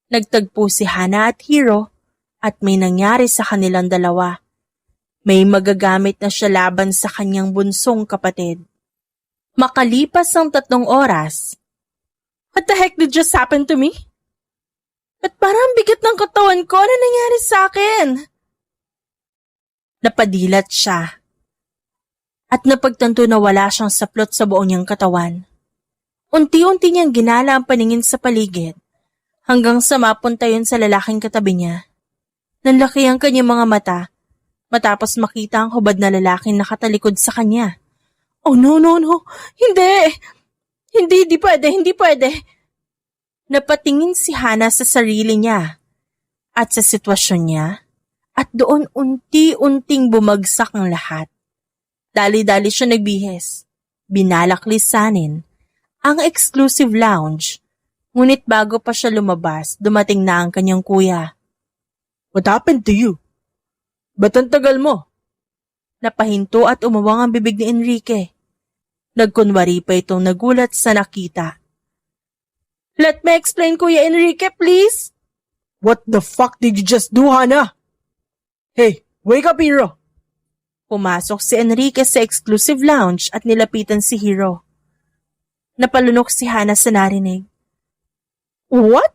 B: Nagtagpo si Hana at Hiro at may nangyari sa kanilang dalawa. May magagamit na siya laban sa kanyang bunsong kapatid. Makalipas ang 3 oras, What the heck did just happen to me? Ba't parang bigat ng katawan ko? Ano nangyari sa akin? Napadilat siya. At napagtanto na wala siyang saplot sa buong niyang katawan. Unti-unti niyang ginala ang paningin sa paligid hanggang sa mapunta yun sa lalaking katabi niya. Nanlaki ang kanyang mga mata matapos makita ang hubad na lalaking nakatalikod sa kanya. Oh no, no, no. Hindi! Hindi pwede. Napatingin si Hana sa sarili niya at sa sitwasyon niya at doon unti-unting bumagsak ang lahat. Dali-dali siya nagbihis. Binalak lisanin ang exclusive lounge. Ngunit bago pa siya lumabas, dumating na ang kanyang kuya.
A: What happened to you? Ba't ang tagal mo?
B: Napahinto at umawang ang bibig ni Enrique. Nagkunwari pa itong nagulat sa nakita. Let me explain, Kuya Enrique, please.
A: What the fuck did you just do, Hana? Hey, wake up, Hero!
B: Pumasok si Enrique sa exclusive lounge at nilapitan si Hero. Napalunok si Hana sa narinig. What?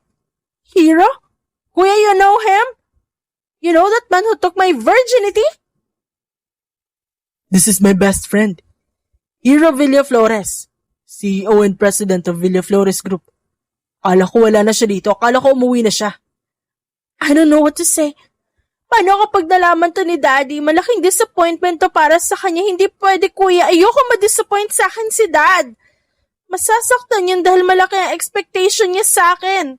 B: Hero? Kuya, you know him? You know that man who took my virginity?
A: This is my best friend, Hero Villaflores, CEO and President of Villaflores Group. Akala ko wala na siya dito. Akala ko umuwi na siya.
B: I don't know what to say. Paano kapag nalaman to ni Daddy? Malaking disappointment to para sa kanya. Hindi pwede, Kuya. Ayoko ma-disappoint sa akin si Dad. Masasaktan yun dahil malaki ang expectation niya sa akin.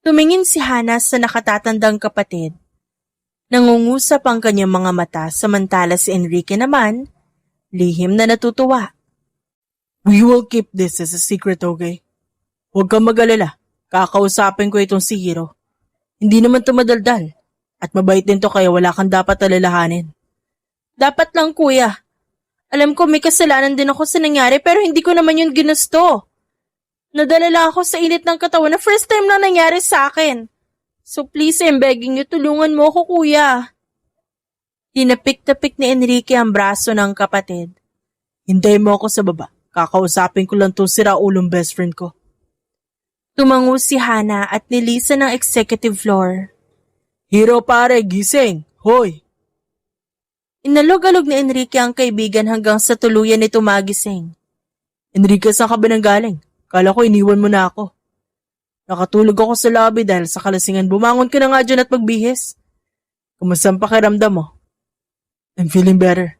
B: Tumingin si Hana sa nakatatandang kapatid. Nangungusap ang kanyang mga mata samantala si Enrique naman, lihim na natutuwa.
A: We will keep this as a secret, okay? Huwag kang mag-alala. Kakausapin ko itong si Hero. Hindi naman to madaldal. At mabait din to kaya wala kang dapat alalahanin.
B: Dapat lang, Kuya. Alam ko may kasalanan din ako sa nangyari pero hindi ko naman yun ginusto. Nadala lang ako sa init ng katawan na first time lang nangyari sa akin. So please, I'm begging you, tulungan mo ako, Kuya. Tinapik-tapik ni Enrique ang braso ng kapatid.
A: Hintayin mo ako sa baba. Kakausapin ko lang itong siraulong best friend ko.
B: Tumango si Hana at nilisan ng executive floor.
A: Hero pare, gising! Hoy!
B: Inalog-alog ni Enrique ang kaibigan hanggang sa tuluyan nito magising.
A: Enrique, saan ka ba nanggaling? Kala ko iniwan mo na ako. Nakatulog ako sa lobby dahil sa kalasingan. Bumangon ka na nga dyan at magbihis. Kumusta ang pakiramdam mo? I'm feeling better.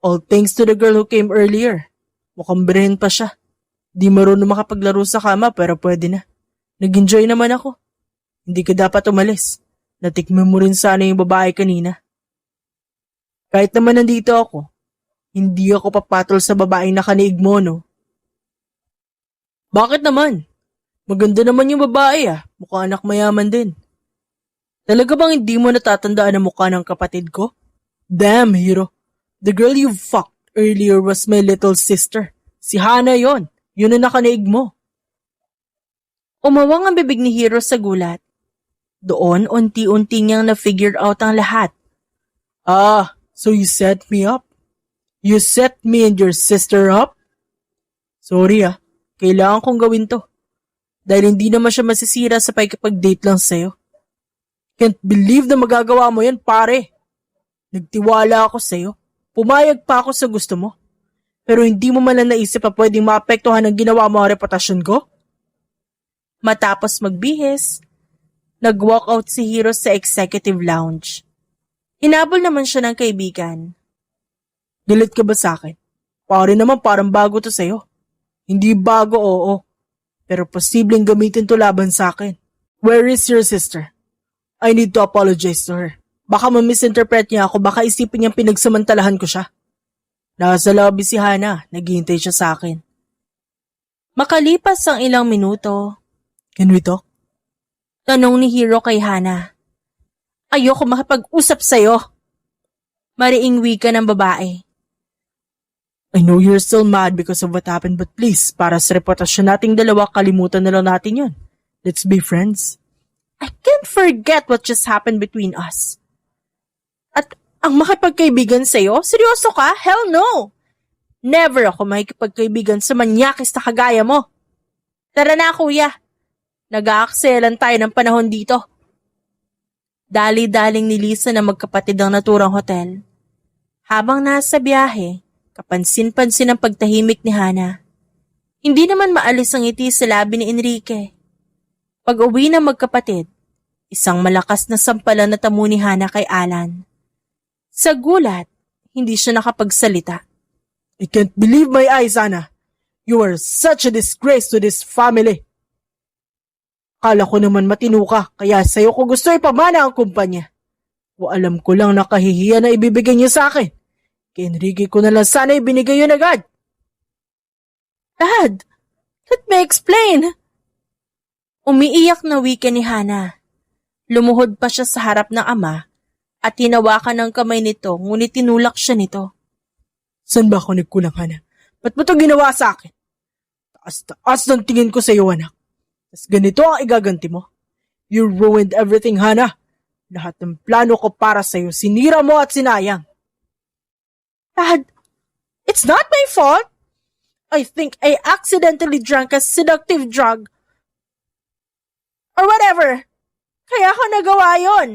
A: All thanks to the girl who came earlier. Mukhang birhen pa siya. Di marunong makapaglaro sa kama pero pwede na. Nag-enjoy naman ako. Hindi ka dapat umalis. Natikman mo rin sana yung babae kanina. Kahit naman nandito ako, hindi ako papatol sa babaeng nakaniig mo, no? Bakit naman? Maganda naman yung babae Mukha anak mayaman din. Talaga bang hindi mo natatandaan ang mukha ng kapatid ko? Damn, Hero. The girl you fucked earlier was my little sister. Si Hana yon. Yun ang nakaniig mo.
B: Umawang ang bibig ni Hero sa gulat. Doon, unti-unti niyang na-figure out ang lahat.
A: So you set me up? You set me and your sister up? Sorry kailangan kong gawin to. Dahil hindi naman siya masisira sa pagkipag-date lang sa'yo. Can't believe na magagawa mo yan, pare. Nagtiwala ako sa'yo. Pumayag pa ako sa gusto mo. Pero hindi mo man lang naisip na pwedeng maapektuhan ang ginawa mo ang reputasyon ko?
B: Matapos magbihis, nag-walk out si Hero sa executive lounge. Hinabol naman siya ng kaibigan.
A: Galit ka ba sa akin? Pare naman parang bago to sa'yo. Hindi bago, oo. Pero posibleng gamitin to laban sa akin. Where is your sister? I need to apologize to her. Baka ma-misinterpret niya ako, baka isipin niyang pinagsamantalahan ko siya. Nasa lobby si Hana, naghihintay siya sa akin.
B: Makalipas ang ilang minuto,
A: Can we talk?
B: Tanong ni Hero kay Hana. Ayoko makipag-usap sa'yo. Mariing wika ng babae.
A: I know you're still mad because of what happened but please, para sa reputasyon nating dalawa, kalimutan na lang natin yun. Let's be friends.
B: I can't forget what just happened between us. At ang makipagkaibigan sa'yo? Seryoso ka? Hell no! Never ako makikipagkaibigan sa manyakis na kagaya mo. Tara na kuya, nag-aakselan tayo ng panahon dito. Dali-daling ni Lisa na magkapatid ang naturang hotel. Habang nasa biyahe, kapansin-pansin ang pagtahimik ni Hana. Hindi naman maalis ang ngiti sa labi ni Enrique. Pag-uwi ng magkapatid, isang malakas na sampalan na tamo ni Hana kay Alan. Sa gulat, hindi siya nakapagsalita.
C: I can't believe my eyes, Hana. You are such a disgrace to this family. Akala ko naman matino ka, kaya sa'yo ko gusto ipamana ang kumpanya. O alam ko lang na kahihiyan na ibibigay niyo sa akin. Kay Enrique ko na lang sana ibinigay yun agad.
B: Dad, let me explain. Umiiyak na wika ni Hana. Lumuhod pa siya sa harap ng ama at hinawakan ng kamay nito ngunit tinulak siya nito.
C: San ba ako nagkulang, Hana? Ba't mo ito ginawa sa akin? Taas ng tingin ko sa iyo, anak. Tas ganito ang igaganti mo. You ruined everything, Hana. Lahat ng plano ko para sa iyo, sinira mo at sinayang.
B: Dad, it's not my fault. I think I accidentally drank a seductive drug. Or whatever. Kaya ako nagawa yon.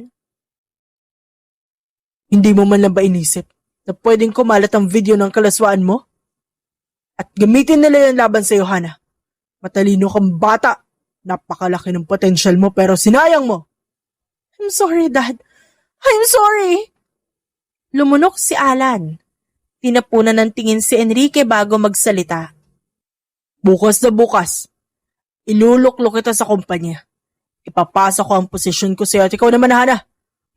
C: Hindi mo man lang ba inisip na pwedeng kumalat ang video ng kalaswaan mo? At gamitin nila yung laban sa iyo, Hana. Matalino kang bata. Napakalaki ng potensyal mo pero sinayang mo.
B: I'm sorry, Dad. I'm sorry. Lumunok si Alan. Tinapunan ng tingin si Enrique bago magsalita.
C: Bukas na bukas, iluluklok kita sa kumpanya. Ipapasa ko ang posisyon ko sa iyo at ikaw naman, Hana.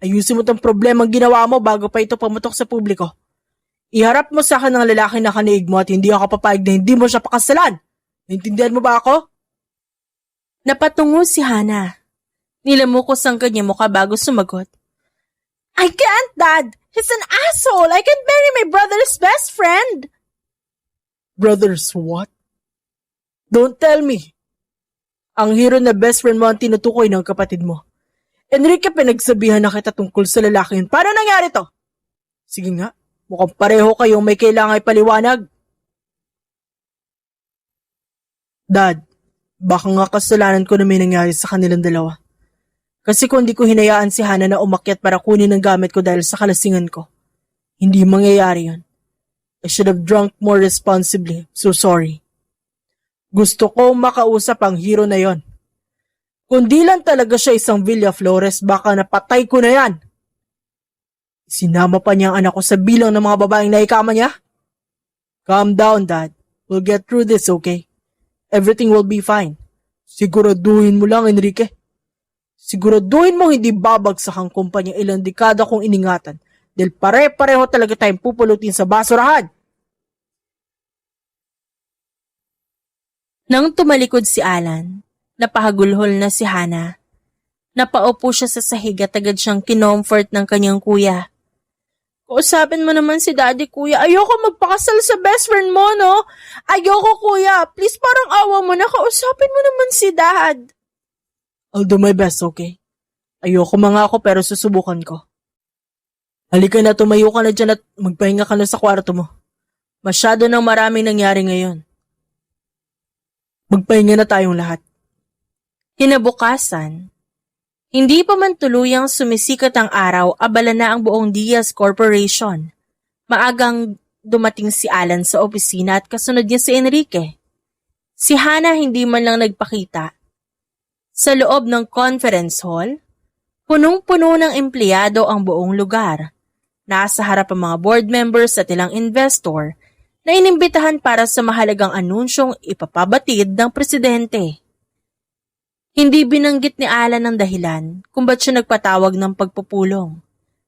C: Ayusin mo tong problemang ginawa mo bago pa ito pamutok sa publiko. Iharap mo sa akin ng lalaki na kaniig mo at hindi ako papayag na hindi mo siya pakasalan. Naintindihan mo ba ako?
B: Napatungo si Hana. Nilamukos ang kanyang mukha bago sumagot. I can't, Dad! He's an asshole! I can't marry my brother's best friend!
C: Brothers, what? Don't tell me. Ang hero na best friend mo ang tinutukoy ng kapatid mo. Enrique, pinagsabihan na kita tungkol sa lalaki yun. Paano nangyari to? Sige nga, mukhang pareho kayong may kailangan ipaliwanag. Dad, baka nga kasalanan ko na may nangyari sa kanilang dalawa. Kasi kung di ko hinayaan si Hana na umakyat para kunin ang gamit ko dahil sa kalasingan ko, hindi mangyayari yun. I should have drunk more responsibly, so sorry. Gusto ko makausap ang hero na yon. Kung di lang talaga siya isang Villa Flores, baka napatay ko na yan. Sinama pa niya ang anak ko sa bilang ng mga babaeng naikama niya. Calm down, Dad. We'll get through this, okay? Everything will be fine. Siguraduhin mo lang, Enrique. Siguraduhin mo hindi babagsak ang kumpanya ilang dekada kong iningatan dahil pare-pareho talaga tayong pupulutin sa basurahan.
B: Nang tumalikod si Alan, napahagulhol na si Hana. Napaupo siya sa sahig at agad siyang kinomfort ng kanyang kuya. Kausapin mo naman si Daddy, kuya. Ayoko magpakasal sa best friend mo, no? Ayoko, kuya. Please, parang awa mo na. Kausapin mo naman si Dad.
C: I'll do my best, okay? Ayoko mga ako pero susubukan ko. Halika na, tumayo ka na dyan at magpahinga ka na sa kwarto mo. Masyado nang maraming nangyari ngayon. Magpahinga na tayong lahat.
B: Kinabukasan, hindi pa man tuluyang sumisikat ang araw, abala na ang buong Diaz Corporation. Maagang dumating si Alan sa opisina at kasunod niya si Enrique. Si Hana hindi man lang nagpakita. Sa loob ng conference hall, punong-puno ng empleyado ang buong lugar. Nasa harap ang mga board members at ilang investor na inimbitahan para sa mahalagang anunsyong ipapabatid ng presidente. Hindi binanggit ni Alan ang dahilan kung ba't siya nagpatawag ng pagpupulong.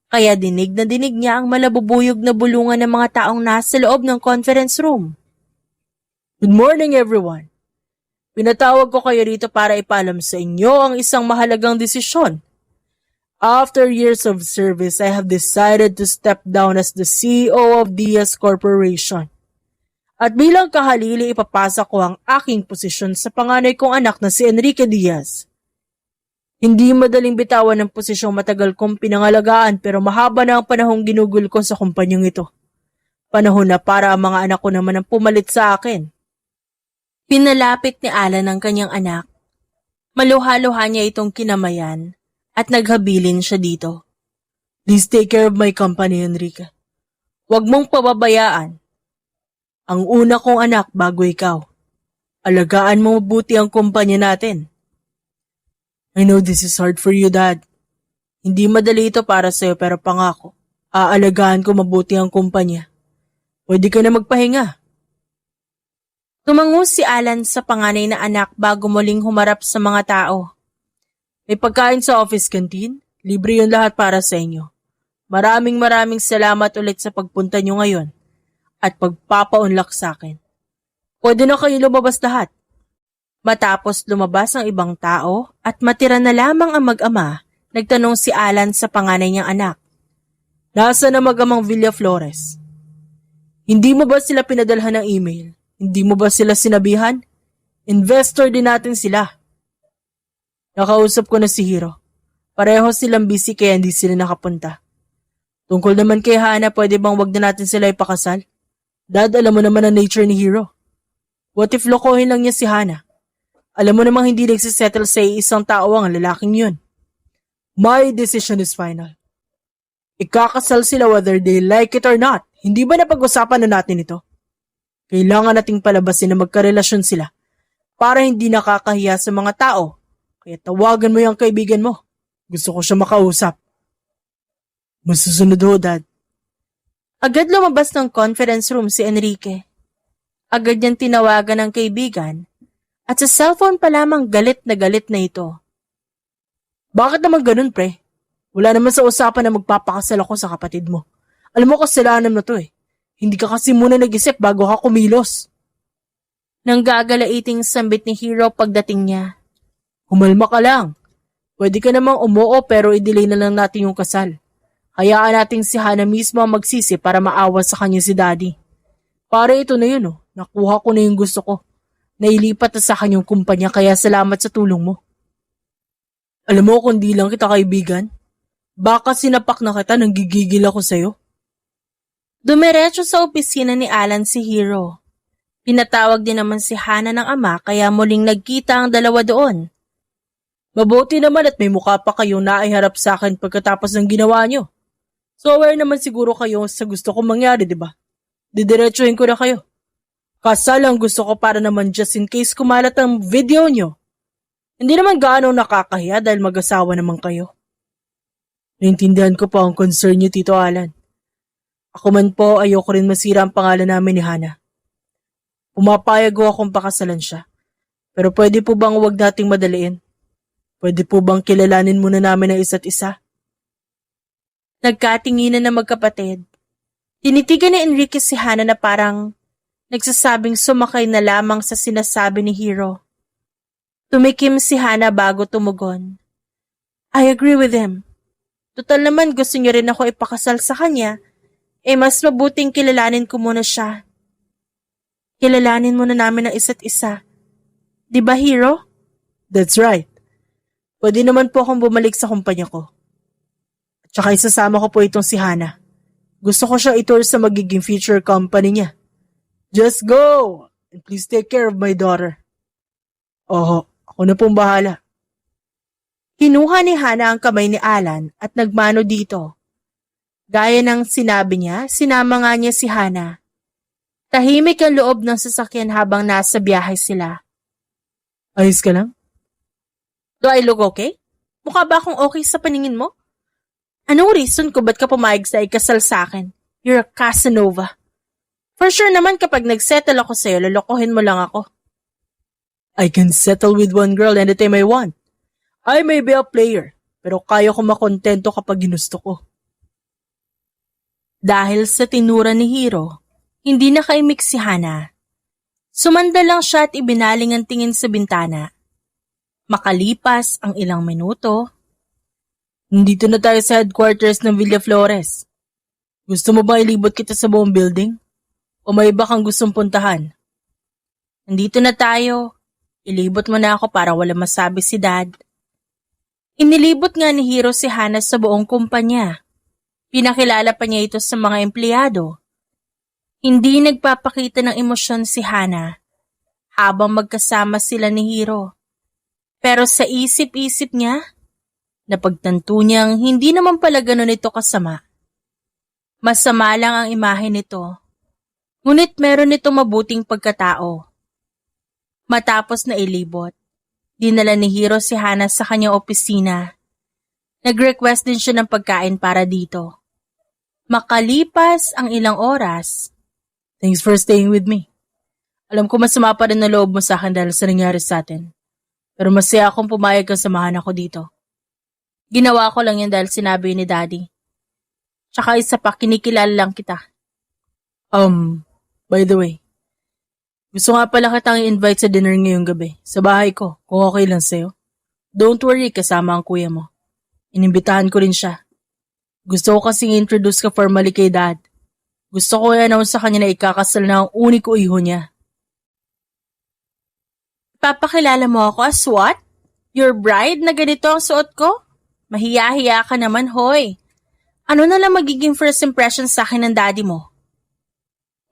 B: Kaya dinig na dinig niya ang malabubuyog na bulungan ng mga taong nasa loob ng conference room.
C: Good morning, everyone. Pinatawag ko kayo rito para ipaalam sa inyo ang isang mahalagang desisyon. After years of service, I have decided to step down as the CEO of Diaz Corporation. At bilang kahalili, ipapasa ko ang aking posisyon sa panganay kong anak na si Enrique Diaz. Hindi madaling bitawan ng posisyong matagal kong pinangalagaan pero mahaba na ang panahong ginugol ko sa kumpanyang ito. Panahon na para ang mga anak ko naman ang pumalit sa akin.
B: Pinalapit ni Alan ang kanyang anak. Maluha-luha niya itong kinamayan at naghabilin siya dito.
C: Please take care of my company, Enrique. Huwag mong pababayaan. Ang una kong anak bago ikaw. Alagaan mo mabuti ang kumpanya natin. I know this is hard for you, Dad. Hindi madali ito para sa'yo pero pangako, aalagaan ko mabuti ang kumpanya. Pwede ka na magpahinga.
B: Tumango si Alan sa panganay na anak bago muling humarap sa mga tao.
C: May pagkain sa office canteen. Libre yun lahat para sa inyo. Maraming salamat ulit sa pagpunta nyo ngayon at pagpapaunlak sa akin. Pwede na kayo lumabas lahat.
B: Matapos lumabas ang ibang tao at matira na lamang ang mag-ama, nagtanong si Alan sa panganay niyang anak.
C: Nasa na mag-amang Villa Flores? Hindi mo ba sila pinadalhan ng email? Hindi mo ba sila sinabihan? Investor din natin sila. Nakausap ko na si Hiro. Pareho silang busy kaya hindi sila nakapunta. Tungkol naman kay Hana, pwede bang wag na natin sila ipakasal? Dad, alam mo naman ang nature ni Hiro. What if lokohin lang niya si Hana? Alam mo namang hindi nagsisettle sa isang tao ang lalaking yun. My decision is final. Ikakasal sila whether they like it or not. Hindi ba napag-usapan na natin ito? Kailangan nating palabasin na magkarelasyon sila para hindi nakakahiya sa mga tao. Kaya tawagan mo yung kaibigan mo. Gusto ko siya makausap. Masusunod ho, Dad.
B: Agad lumabas ng conference room si Enrique. Agad niyang tinawagan ng kaibigan at sa cellphone pa lamang galit na ito.
C: Bakit naman ganun, pre? Wala naman sa usapan na magpapakasal ako sa kapatid mo. Alam mo kasalanan mo to eh. Hindi ka kasi muna nag-isip bago ka kumilos.
B: Nang gagalaiting sambit ni Hiro pagdating niya.
C: Humalma ka lang. Pwede ka namang umuo pero i-delay na lang natin yung kasal. Hayaan natin si Hana mismo ang magsisi para maawa sa kanya si Daddy. Pare ito na yun oh. Nakuha ko na yung gusto ko. Nailipat na sa kanyang kumpanya kaya salamat sa tulong mo. Alam mo kung di lang kita kaibigan, baka sinapak na kita nang gigigil ako sa'yo.
B: Dumiretso sa opisina ni Alan si Hiro. Pinatawag din naman si Hana ng ama kaya muling nagkita ang dalawa doon.
C: Mabuti naman at may mukha pa kayong naiharap sa akin pagkatapos ng ginawa nyo. So aware naman siguro kayo sa gusto kong mangyari, di ba? Didiretsuhin ko na kayo. Kasal ang gusto ko para naman just in case kumalat ang video nyo. Hindi naman gaano nakakahiya dahil mag-asawa naman kayo. Naintindihan ko po ang concern nyo, Tito Alan. Ako man po, ayoko rin masira ang pangalan namin ni Hana. Pumapayag ko akong pakasalan siya. Pero pwede po bang huwag nating madaliin? Pwede po bang kilalanin muna namin ang isa't isa?
B: Nagkatinginan na magkapatid. Tinitigan ni Enrique si Hana na parang nagsasabing sumakay na lamang sa sinasabi ni Hiro. Tumikim si Hana bago tumugon. I agree with him. Total naman gusto niya rin ako ipakasal sa kanya. Mas mabuting kilalanin ko muna siya. Kilalanin muna namin ang isa't isa. Di ba, Hiro?
C: That's right. Pwede naman po akong bumalik sa kumpanya ko. At saka isasama ko po itong si Hana. Gusto ko siya itour sa magiging future company niya. Just go! And please take care of my daughter. Oo, ako na pong bahala.
B: Kinuha ni Hana ang kamay ni Alan at nagmano dito. Gaya ng sinabi niya, sinama nga niya si Hana. Tahimik ang loob ng sasakyan habang nasa biyahe sila.
C: Ayos ka lang?
B: Do I look okay? Mukha ba akong okay sa paningin mo? Anong reason ko ba't ka pumayag sa ikasal sa akin? You're a Casanova. For sure naman kapag nagsettle ako sa'yo, lolokohin mo lang ako.
C: I can settle with one girl anytime I want. I may be a player, pero kaya ko makontento kapag ginusto ko.
B: Dahil sa tinura ni Hiro, hindi nakaimik si Hana. Sumanda lang siya at ibinaling ang tingin sa bintana. Makalipas ang ilang minuto.
C: Nandito na tayo sa headquarters ng Villa Flores. Gusto mo ba ilibot kita sa buong building? O may iba kang gustong puntahan?
B: Nandito na tayo. Ilibot mo na ako para wala masabi si Dad. Inilibot nga ni Hiro si Hana sa buong kumpanya. Pinakilala pa niya ito sa mga empleyado. Hindi nagpapakita ng emosyon si Hana. habang magkasama sila ni Hiro. Pero sa isip-isip niya, napagtanto niyang hindi naman pala ganun ito kasama. Masama lang ang imahe nito, ngunit meron itong mabuting pagkatao. Matapos na ilibot, dinala ni Hiro si Hana sa kanyang opisina. Nag-request din siya ng pagkain para dito. Makalipas ang ilang oras,
C: Thanks for staying with me. Alam ko masama pa rin na loob mo sa akin dahil sa nangyari sa atin. Pero masaya akong pumayag kang samahan ako dito.
B: ginawa ko lang yan dahil sinabi ni Daddy. Tsaka isa pa, kinikilala lang kita.
C: By the way, gusto nga pala kitang i-invite sa dinner ngayong gabi, sa bahay ko, kung okay lang sa'yo. Don't worry, kasama ang kuya mo. Inimbitahan ko rin siya. Gusto ko kasing introduce ka formally kay Dad. Gusto ko i-announce sa kanya na ikakasal na ang uniko iho niya.
B: Papakilala mo ako as what? Your bride na ganito ang suot ko? Mahiya-hiya ka naman, hoy. Ano na lang magiging first impression sa akin ng daddy mo?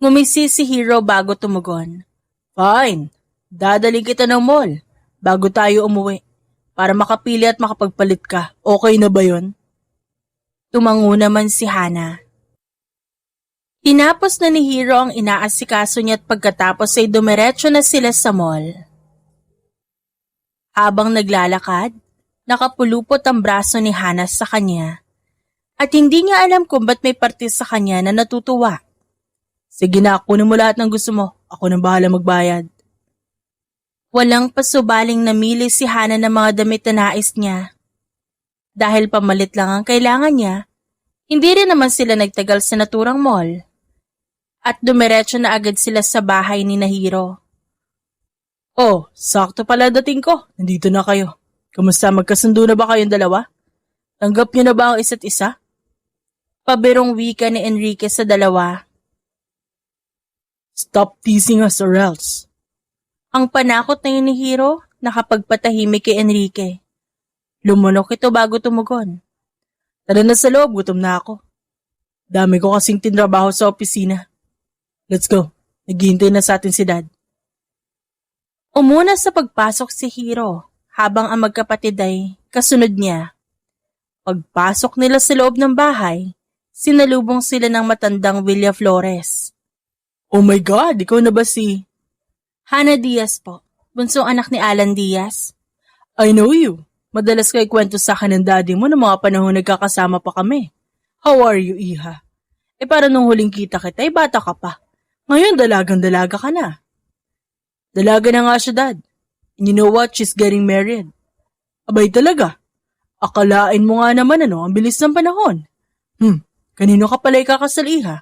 B: Ngumisi si Hiro bago tumugon.
C: Fine. Dadaling kita ng mall bago tayo umuwi para makapili at makapagpalit ka. Okay na ba yun?
B: Tumango naman si Hana. Tinapos na ni Hiro ang inaasikaso niya at pagkatapos ay dumiretso na sila sa mall. Habang naglalakad, nakapulupot ang braso ni Hana sa kanya at hindi niya alam kung ba't may parte sa kanya na natutuwa.
C: Sige na, kunin mo lahat ng gusto mo. Ako nang bahala magbayad.
B: Walang pasubaling namili si Hana ng mga damit na nais niya. Dahil pamalit lang ang kailangan niya, hindi rin naman sila nagtagal sa naturang mall. At dumiretso na agad sila sa bahay ni Hiro.
C: Oh, sakto pala dating ko. Nandito na kayo. Kamusta, magkasundo na ba kayong dalawa? Tanggap niyo na ba ang isa't isa?
B: Pabirong wika ni Enrique sa dalawa.
C: Stop teasing us or else.
B: Ang panakot na yun ni Hiro nakapagpatahimik kay Enrique. Lumunok ito bago tumugon.
C: Tara na sa loob, gutom na ako. Dami ko kasing tinrabaho sa opisina. Let's go. Naghihintay na sa atin si Dad.
B: Umuna sa pagpasok si Hiro habang ang magkapatid ay kasunod niya. Pagpasok nila sa loob ng bahay, sinalubong sila ng matandang Villa Flores.
C: Oh my God, ikaw na ba si...
B: Hana Diaz po, bunsong anak ni Alan Diaz.
C: I know you. Madalas kayo kwento sa akin ng daddy mo ng mga panahon nagkakasama pa kami. How are you, Iha? Para nung huling kita kita, bata ka pa. Ngayon, dalagang-dalaga ka na. Dalaga na nga siya, Dad. And you know what? She's getting married. Abay talaga. Akalain mo nga naman ang bilis ng panahon. Kanino ka pala ikakasal, Iha?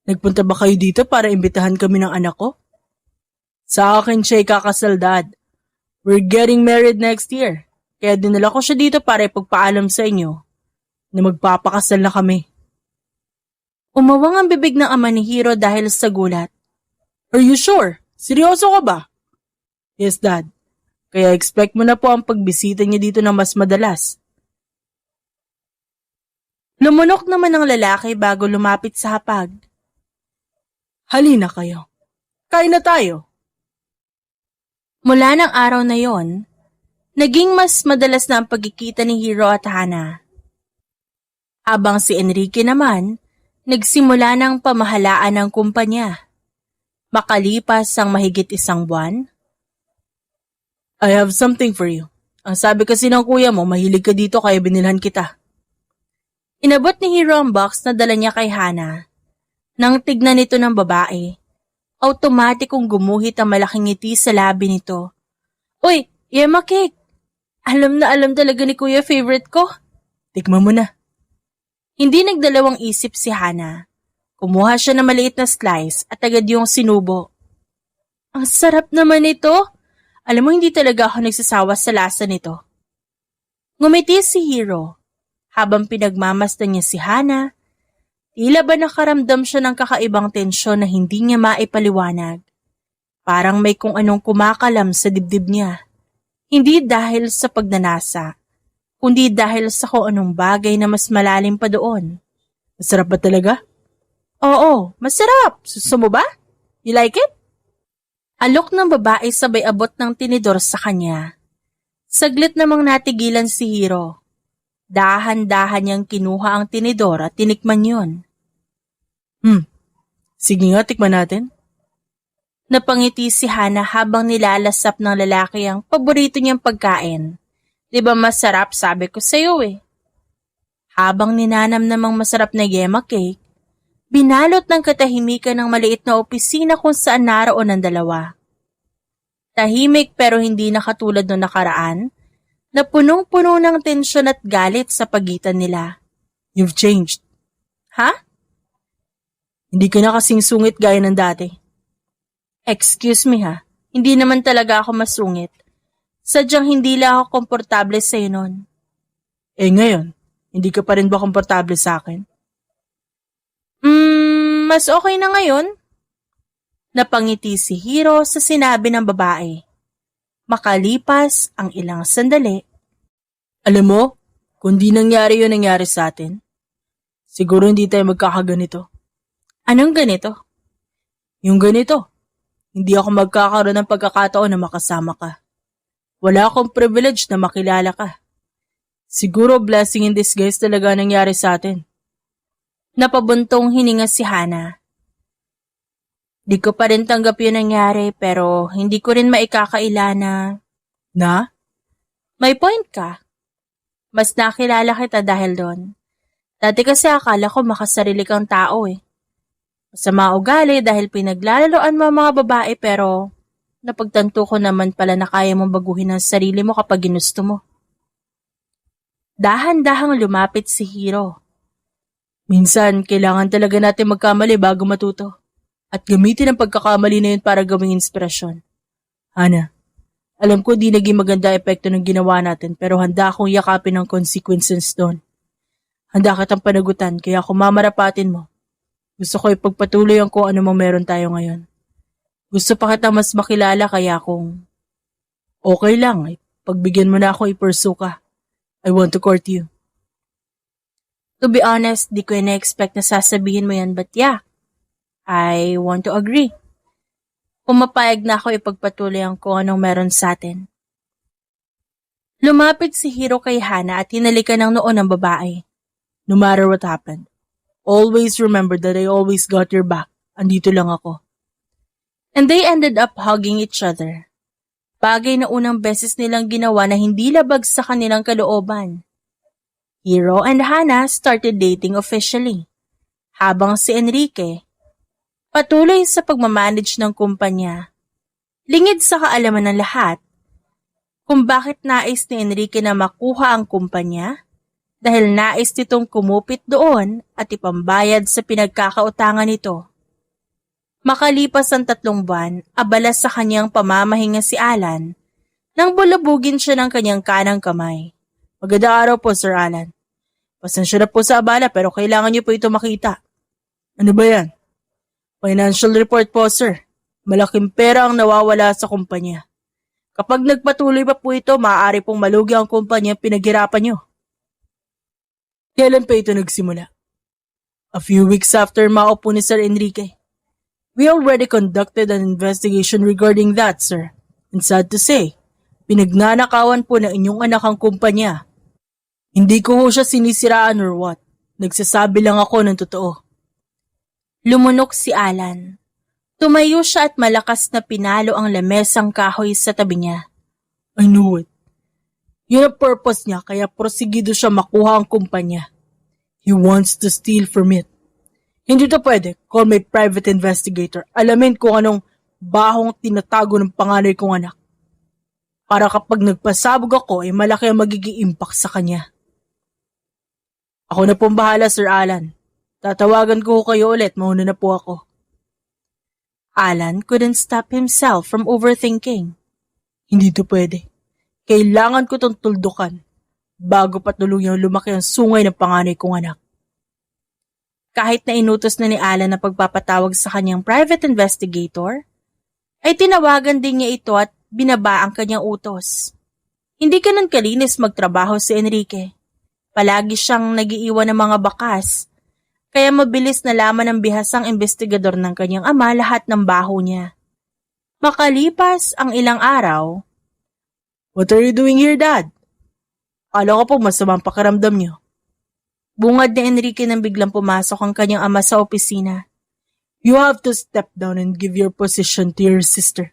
C: Nagpunta ba kayo dito para imbitahan kami ng anak ko? Sa akin siya ikakasal, Dad. We're getting married next year. Kaya dinala ko siya dito para ipagpaalam sa inyo na magpapakasal na kami.
B: Umawang ang bibig ng ama ni Hiro dahil sa gulat.
C: Are you sure? Seryoso ka ba? Yes, Dad. Kaya expect mo na po ang pagbisita niya dito ng mas madalas.
B: Lumunok naman ang lalaki bago lumapit sa hapag.
C: Halina kayo. Kain na tayo.
B: Mula ng araw na yon, naging mas madalas na ang pagkikita ni Hiro at Hana. Habang si Enrique naman, nagsimula ng pamahalaan ng kumpanya. Makalipas ang mahigit isang buwan.
C: I have something for you. Ang sabi kasi ng kuya mo, mahilig ka dito kaya binilhan kita.
B: Inabot ni Hiro ang box na dala niya kay Hana. Nang tignan nito ng babae, automatikong gumuhit ang malaking ngiti sa labi nito. Uy, Yema Cake! Alam na alam talaga ni Kuya favorite ko.
C: Tikman mo na.
B: Hindi nagdalawang isip si Hana. Kumuha siya ng maliit na slice at agad yung sinubo. Ang sarap naman ito. Alam mo, hindi talaga ako nagsasawa sa lasa nito. Ngumiti si Hiro. Habang pinagmamasdan niya si Hana, tila ba nakaramdam siya ng kakaibang tensyon na hindi niya maipaliwanag. Parang may kung anong kumakalam sa dibdib niya. Hindi dahil sa pagnanasa, kundi dahil sa kung anong bagay na mas malalim pa doon.
C: Masarap ba talaga?
B: Oo, masarap. Gusto mo ba? You like it? Alok ng babae sabay abot ng tinidor sa kanya. Saglit namang natigilan si Hiro. Dahan-dahan niyang kinuha ang tinidor at tinikman yun.
C: Sige nga, tikman natin.
B: Napangiti si Hana habang nilalasap ng lalaki ang paborito niyang pagkain. Di ba masarap, sabi ko sa'yo eh. Habang ninanam namang masarap na yema cake, binalot ng katahimikan ng maliit na opisina kung saan naroon ang dalawa. Tahimik pero hindi na katulad noong nakaraan, na punong-puno ng tensyon at galit sa pagitan nila.
C: You've changed.
B: Ha?
C: Hindi ka na kasing sungit gaya ng dati.
B: Excuse me ha, hindi naman talaga ako masungit. Sadyang hindi lang ako komportable sa'yo nun.
C: Ngayon, hindi ka pa rin ba komportable sa akin?
B: Mas okay na ngayon. Napangiti si Hiro sa sinabi ng babae. Makalipas ang ilang sandali.
C: Alam mo, kung di nangyari yun nangyari sa atin, siguro hindi tayo magkakaganito.
B: Anong ganito?
C: Yung ganito, hindi ako magkakaroon ng pagkakataon na makasama ka. Wala akong privilege na makilala ka. Siguro blessing in disguise talaga nangyari sa atin.
B: Napabuntong hininga si Hana. Di ko pa rin tanggap yun nangyari pero hindi ko rin maikakaila na...
C: Na?
B: May point ka. Mas nakilala kita dahil doon. Dati kasi akala ko makasarili kang tao eh. Masama ugali dahil pinaglalaroan mo ang mga babae pero napagtanto ko naman pala na kaya mong baguhin ang sarili mo kapag ginusto mo. Dahan-dahang lumapit si Hiro.
C: Minsan, kailangan talaga natin magkamali bago matuto. At gamitin ang pagkakamali na yun para gawing inspirasyon. Hana, alam ko di naging maganda epekto ng ginawa natin pero handa akong yakapin ang consequences doon. Handa kitang panagutan kaya kung mamarapatin mo, gusto ko ipagpatuloy ang kung ano mang meron tayo ngayon. Gusto pa kitang mas makilala kaya kung okay lang, pagbigyan mo na ako i-pursue ka. I want to court you.
B: To be honest, di ko na-expect na sasabihin mo yan but yeah, I want to agree. Pumapayag na ako ipagpatuloy ang kung anong meron sa atin. Lumapit si Hiro kay Hana at hinalikan ng noo ng babae.
C: No matter what happened, always remember that I always got your back. Andito lang ako.
B: And they ended up hugging each other. Bagay na unang beses nilang ginawa na hindi labag sa kanilang kalooban. Hiro and Hana started dating officially. Habang si Enrique, patuloy sa pagmamanage ng kumpanya. Lingid sa kaalaman ng lahat kung bakit nais ni Enrique na makuha ang kumpanya dahil nais nitong kumupit doon at ipambayad sa pinagkakautangan nito. Makalipas ang 3 buwan, abala sa kanyang pamamahinga si Alan nang bulabugin siya ng kanyang kanang kamay.
C: Magandang araw po, Sir Alan. Pasensya na po sa abala pero kailangan niyo po ito makita. Ano ba yan? Financial report po, sir. Malaking pera ang nawawala sa kumpanya. Kapag nagpatuloy pa po ito, maaari pong malugi ang kumpanya pinaghirapan niyo. Kailan pa ito nagsimula? A few weeks after maupo ni Sir Enrique. We already conducted an investigation regarding that, sir. And sad to say, pinagnanakawan po ng inyong anak ang kumpanya. Hindi ko ho siya sinisiraan or what. Nagsasabi lang ako ng totoo.
B: Lumunok si Alan. Tumayo siya at malakas na pinalo ang lamesang kahoy sa tabi niya.
C: I knew it. Yun ang purpose niya kaya prosigido siya makuha ang kumpanya. He wants to steal from it. Hindi to pwede. Call my private investigator. Alamin kung anong bahong tinatago ng panganay kong anak. Para kapag nagpasabog ako ay malaki ang magiging impact sa kanya. Ako na pong bahala, Sir Alan. Tatawagan ko kayo ulit, mauna na po ako.
B: Alan couldn't stop himself from overthinking.
C: Hindi to pwede. Kailangan ko itong tuldukan bago pa tuluyang lumaki ang sungay ng panganay kong anak.
B: Kahit na inutos na ni Alan na pagpapatawag sa kanyang private investigator, ay tinawagan din niya ito at binaba ang kanyang utos. Hindi ganun kalinis magtrabaho si Enrique. Palagi siyang nagiiwan ng mga bakas, kaya mabilis nalaman ng bihasang investigador ng kanyang ama lahat ng baho niya. Makalipas ang ilang araw,
C: What are you doing here, Dad? Akala ko po masamang pakiramdam niyo.
B: bungad ni Enrique nang biglang pumasok ang kanyang ama sa opisina.
C: You have to step down and give your position to your sister.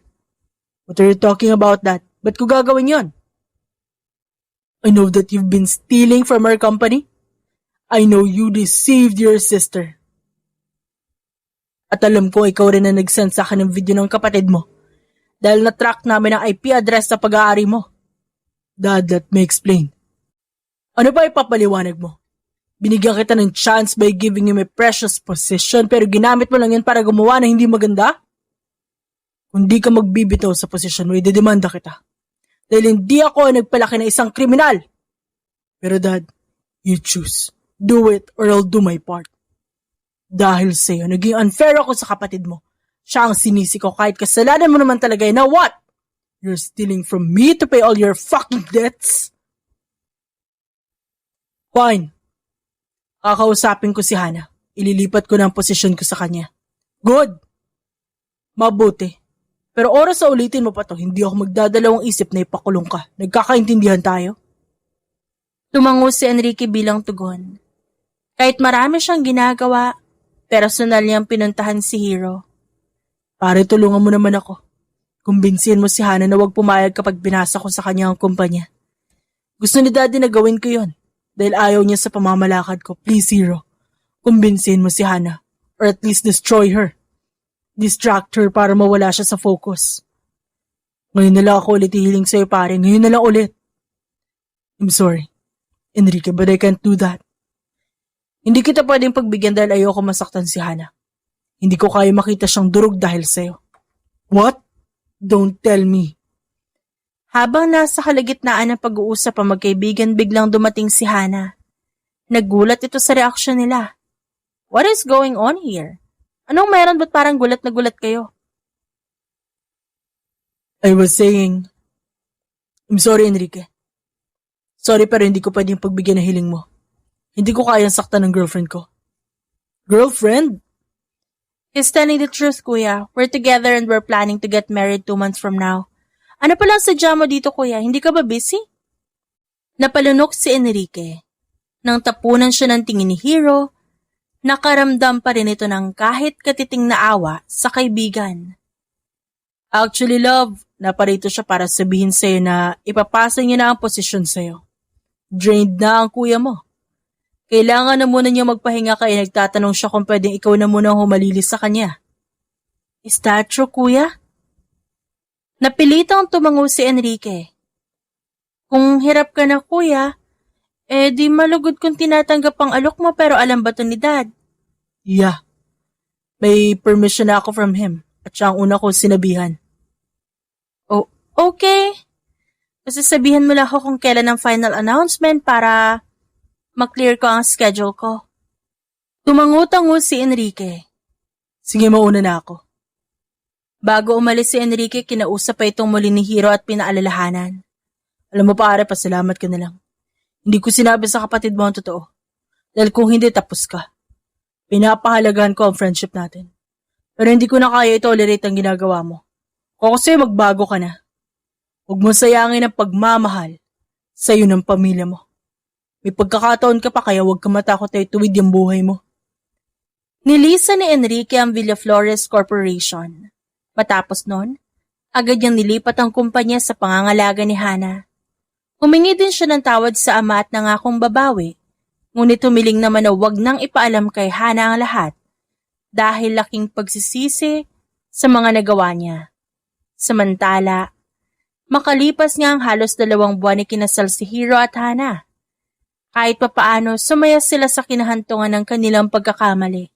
C: What are you talking about, Dad? Ba't ko gagawin yon? I know that you've been stealing from our company. I know you deceived your sister. At alam ko ikaw rin na nag-send sa akin ng video ng kapatid mo dahil na-track namin ang IP address sa pag-aari mo. Dad, let me explain. Ano ba ipapaliwanag mo? Binigyan kita ng chance by giving you my precious position pero ginamit mo lang yan para gumawa na hindi maganda? Kung di ka magbibitaw sa posisyon mo, idedemanda kita. Dahil hindi ako ang nagpalaki ng isang kriminal. Pero Dad, you choose. Do it or I'll do my part. Dahil sa'yo, naging unfair ako sa kapatid mo. Siya ang sinisi ko kahit kasalanan mo naman talaga. Now what? You're stealing from me to pay all your fucking debts? Fine. Kakausapin ko si Hana. Ililipat ko na ang posisyon ko sa kanya. Good. Mabuti. Pero oras sa ulitin mo pa to, hindi ako magdadalawang isip na ipakulong ka. Nagkakaintindihan tayo?
B: Tumango si Enrique bilang tugon. Kahit marami siyang ginagawa, personal niyang pinuntahan si Hero.
C: Pare, tulungan mo naman ako. Kumbinsihin mo si Hana na huwag pumayag kapag binasa ko sa kanya ang kumpanya. Gusto ni Daddy na gawin ko yon dahil ayaw niya sa pamamalakad ko. Please, Hero. Kumbinsihin mo si Hana or at least destroy her. Distract her para mawala siya sa focus. Ngayon na lang ako ulit hihiling sa'yo, pare. Ngayon na lang ulit. I'm sorry, Enrique, but I can't do that. Hindi kita pwedeng pagbigyan dahil ayoko masaktan si Hana. Hindi ko kaya makita siyang durog dahil sa'yo. What? Don't tell me.
B: Habang nasa kalagitnaan ng pag-uusap ang magkaibigan, biglang dumating si Hana. Nagulat ito sa reaksyon nila. What is going on here? Anong meron ba't parang gulat na gulat kayo?
C: I was saying, I'm sorry, Enrique. Sorry pero hindi ko pwedeng pagbigyan ng hiling mo. Hindi ko kayang saktan ng girlfriend ko. Girlfriend?
B: He's telling the truth, kuya. We're together and we're planning to get married 2 months from now. Ano palang sadya mo dito, kuya? Hindi ka ba busy? Napalunok si Enrique. Nang tapunan siya ng tingin ni Hero, nakaramdam pa rin ito ng kahit katiting na awa sa kaibigan.
C: Actually, love, naparito siya para sabihin sa'yo na ipapasa niya na ang posisyon sa'yo. Drained na ang kuya mo. Kailangan na muna niya magpahinga kaya nagtatanong siya kung pwedeng ikaw na muna humalilis sa kanya.
B: Is that true, kuya? Napilitang tumango si Enrique. Kung hirap ka na, kuya, di malugod kung tinatanggap ang alok mo pero alam ba to ni Dad?
C: Yeah. May permission na ako from him at siya ang una ko sinabihan.
B: Oh, okay. Kasi sabihin mo lang ako kung kailan ang final announcement para maklear ko ang schedule ko. Tumango-tango si Enrique.
C: Sige, mauna na ako.
B: Bago umalis si Enrique, kinausap pa itong muli ni Hero at pinaalalahanan.
C: Alam mo pare, pasalamat ka na lang. Hindi ko sinabi sa kapatid mo ang totoo. Dahil kung hindi, tapos ka. Pinapahalagahan ko ang friendship natin. Pero hindi ko na kaya i-tolerate ang ginagawa mo. Kung kasi magbago ka na. Huwag mo sayangin ang pagmamahal sa'yo ng pamilya mo. May pagkakataon ka pa kaya huwag ka matakot na ituwid yung buhay mo.
B: Nilisa ni Enrique ang Villaflores Corporation. Matapos nun, agad niyang nilipat ang kumpanya sa pangangalaga ni Hana. Humingi din siya ng tawad sa ama at nangakong babawi, ngunit humiling naman na huwag nang ipaalam kay Hana ang lahat dahil laking pagsisisi sa mga nagawa niya. Samantala, makalipas nga ang halos 2 buwan ni kinasal si Hero at Hana. Kahit papaano, sumaya sila sa kinahantungan ng kanilang pagkakamali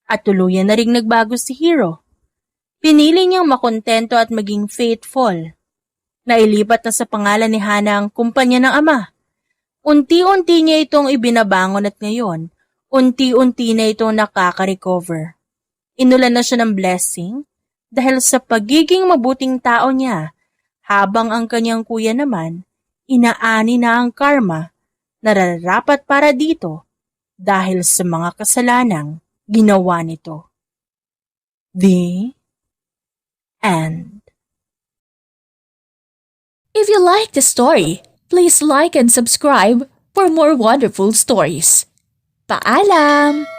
B: at tuluyan na ring nagbago si Hero. Pinili niyang makontento at maging faithful. Nailipat na sa pangalan ni Hana ang kumpanya ng ama. Unti-unti niya itong ibinabangon at ngayon, unti-unti na itong nakaka-recover. Inulan na siya ng blessing dahil sa pagiging mabuting tao niya, habang ang kanyang kuya naman, inaani na ang karma na nararapat para dito dahil sa mga kasalanang ginawa nito. The end.
D: If you like the story, please like and subscribe for more wonderful stories. Paalam!